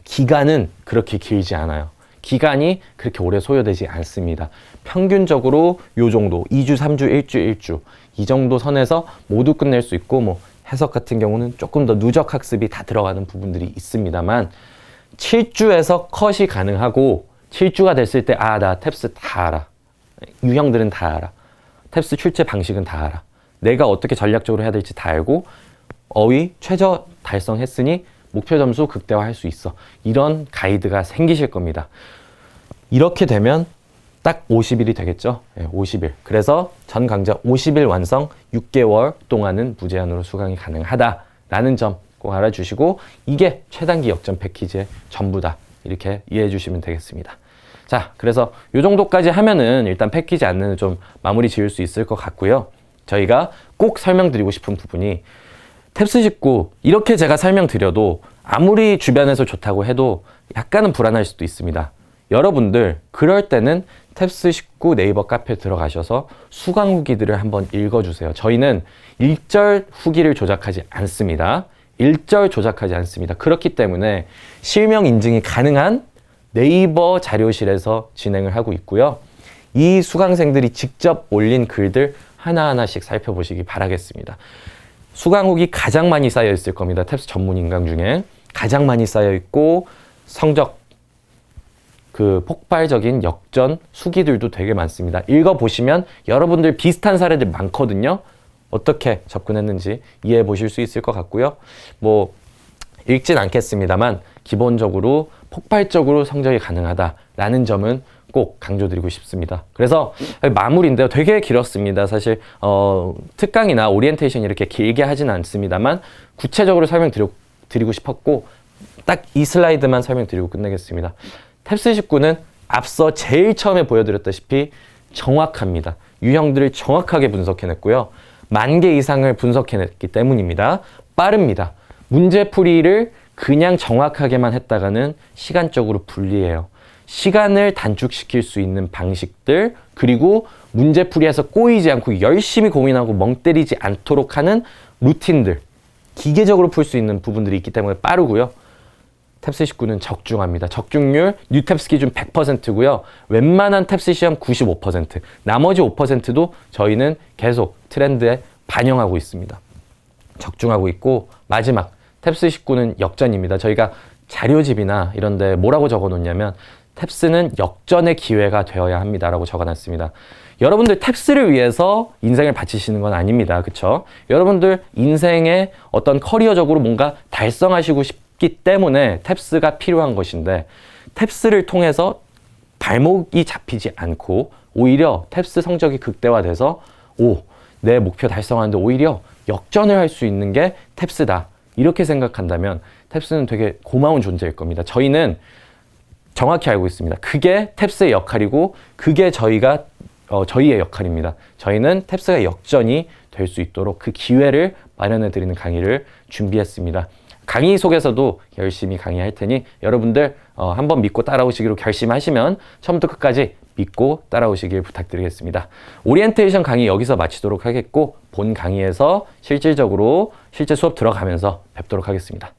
S1: 기간은 그렇게 길지 않아요. 기간이 그렇게 오래 소요되지 않습니다. 평균적으로 요 정도 2주, 3주, 1주 이 정도 선에서 모두 끝낼 수 있고, 뭐 해석 같은 경우는 조금 더 누적 학습이 다 들어가는 부분들이 있습니다만 7주에서 컷이 가능하고 7주가 됐을 때 나 탭스 다 알아. 유형들은 다 알아. 탭스 출제 방식은 다 알아. 내가 어떻게 전략적으로 해야 될지 다 알고 어휘 최저 달성했으니 목표 점수 극대화할 수 있어. 이런 가이드가 생기실 겁니다. 이렇게 되면 딱 50일이 되겠죠. 50일. 그래서 전 강좌 50일 완성, 6개월 동안은 무제한으로 수강이 가능하다라는 점 꼭 알아주시고, 이게 최단기 역전 패키지의 전부다. 이렇게 이해해 주시면 되겠습니다. 자, 그래서 이 정도까지 하면은 일단 패키지 안내는 좀 마무리 지을 수 있을 것 같고요. 저희가 꼭 설명드리고 싶은 부분이 탭스 19, 이렇게 제가 설명드려도 아무리 주변에서 좋다고 해도 약간은 불안할 수도 있습니다. 여러분들 그럴 때는 탭스 19 네이버 카페에 들어가셔서 수강 후기들을 한번 읽어주세요. 저희는 1절 후기를 조작하지 않습니다. 1절 조작하지 않습니다. 그렇기 때문에 실명 인증이 가능한 네이버 자료실에서 진행을 하고 있고요. 이 수강생들이 직접 올린 글들 하나하나씩 살펴보시기 바라겠습니다. 수강 후기 가장 많이 쌓여 있을 겁니다. 탭스 전문 인강 중에 가장 많이 쌓여 있고, 성적 그 폭발적인 역전 수기들도 되게 많습니다. 읽어보시면 여러분들 비슷한 사례들 많거든요. 어떻게 접근했는지 이해해 보실 수 있을 것 같고요. 뭐 읽진 않겠습니다만 기본적으로 폭발적으로 성적이 가능하다라는 점은 꼭 강조드리고 싶습니다. 그래서 마무리인데요. 되게 길었습니다. 사실 특강이나 오리엔테이션 이렇게 길게 하진 않습니다만 구체적으로 설명드리고 싶었고, 딱 이 슬라이드만 설명드리고 끝내겠습니다. 탭스 19는 앞서 제일 처음에 보여드렸다시피 정확합니다. 유형들을 정확하게 분석해냈고요. 10,000개 이상을 분석해냈기 때문입니다. 빠릅니다. 문제풀이를 그냥 정확하게만 했다가는 시간적으로 불리해요. 시간을 단축시킬 수 있는 방식들, 그리고 문제풀이에서 꼬이지 않고 열심히 고민하고 멍 때리지 않도록 하는 루틴들, 기계적으로 풀 수 있는 부분들이 있기 때문에 빠르고요. 탭스 19는 적중합니다. 적중률 뉴탭스 기준 100%고요. 웬만한 탭스 시험 95%, 나머지 5%도 저희는 계속 트렌드에 반영하고 있습니다. 적중하고 있고, 마지막 탭스 19는 역전입니다. 저희가 자료집이나 이런 데 뭐라고 적어 놓냐면 탭스는 역전의 기회가 되어야 합니다라고 적어놨습니다. 여러분들 탭스를 위해서 인생을 바치시는 건 아닙니다. 그쵸? 여러분들 인생의 어떤 커리어적으로 뭔가 달성하시고 싶기 때문에 탭스가 필요한 것인데, 탭스를 통해서 발목이 잡히지 않고 오히려 탭스 성적이 극대화돼서 내 목표 달성하는데 오히려 역전을 할 수 있는 게 탭스다. 이렇게 생각한다면 탭스는 되게 고마운 존재일 겁니다. 저희는 정확히 알고 있습니다. 그게 탭스의 역할이고 그게 저희의 역할입니다. 저희는 탭스가 역전이 될 수 있도록 그 기회를 마련해 드리는 강의를 준비했습니다. 강의 속에서도 열심히 강의할 테니 여러분들 한번 믿고 따라오시기로 결심하시면 처음부터 끝까지 믿고 따라오시길 부탁드리겠습니다. 오리엔테이션 강의 여기서 마치도록 하겠고, 본 강의에서 실질적으로 실제 수업 들어가면서 뵙도록 하겠습니다.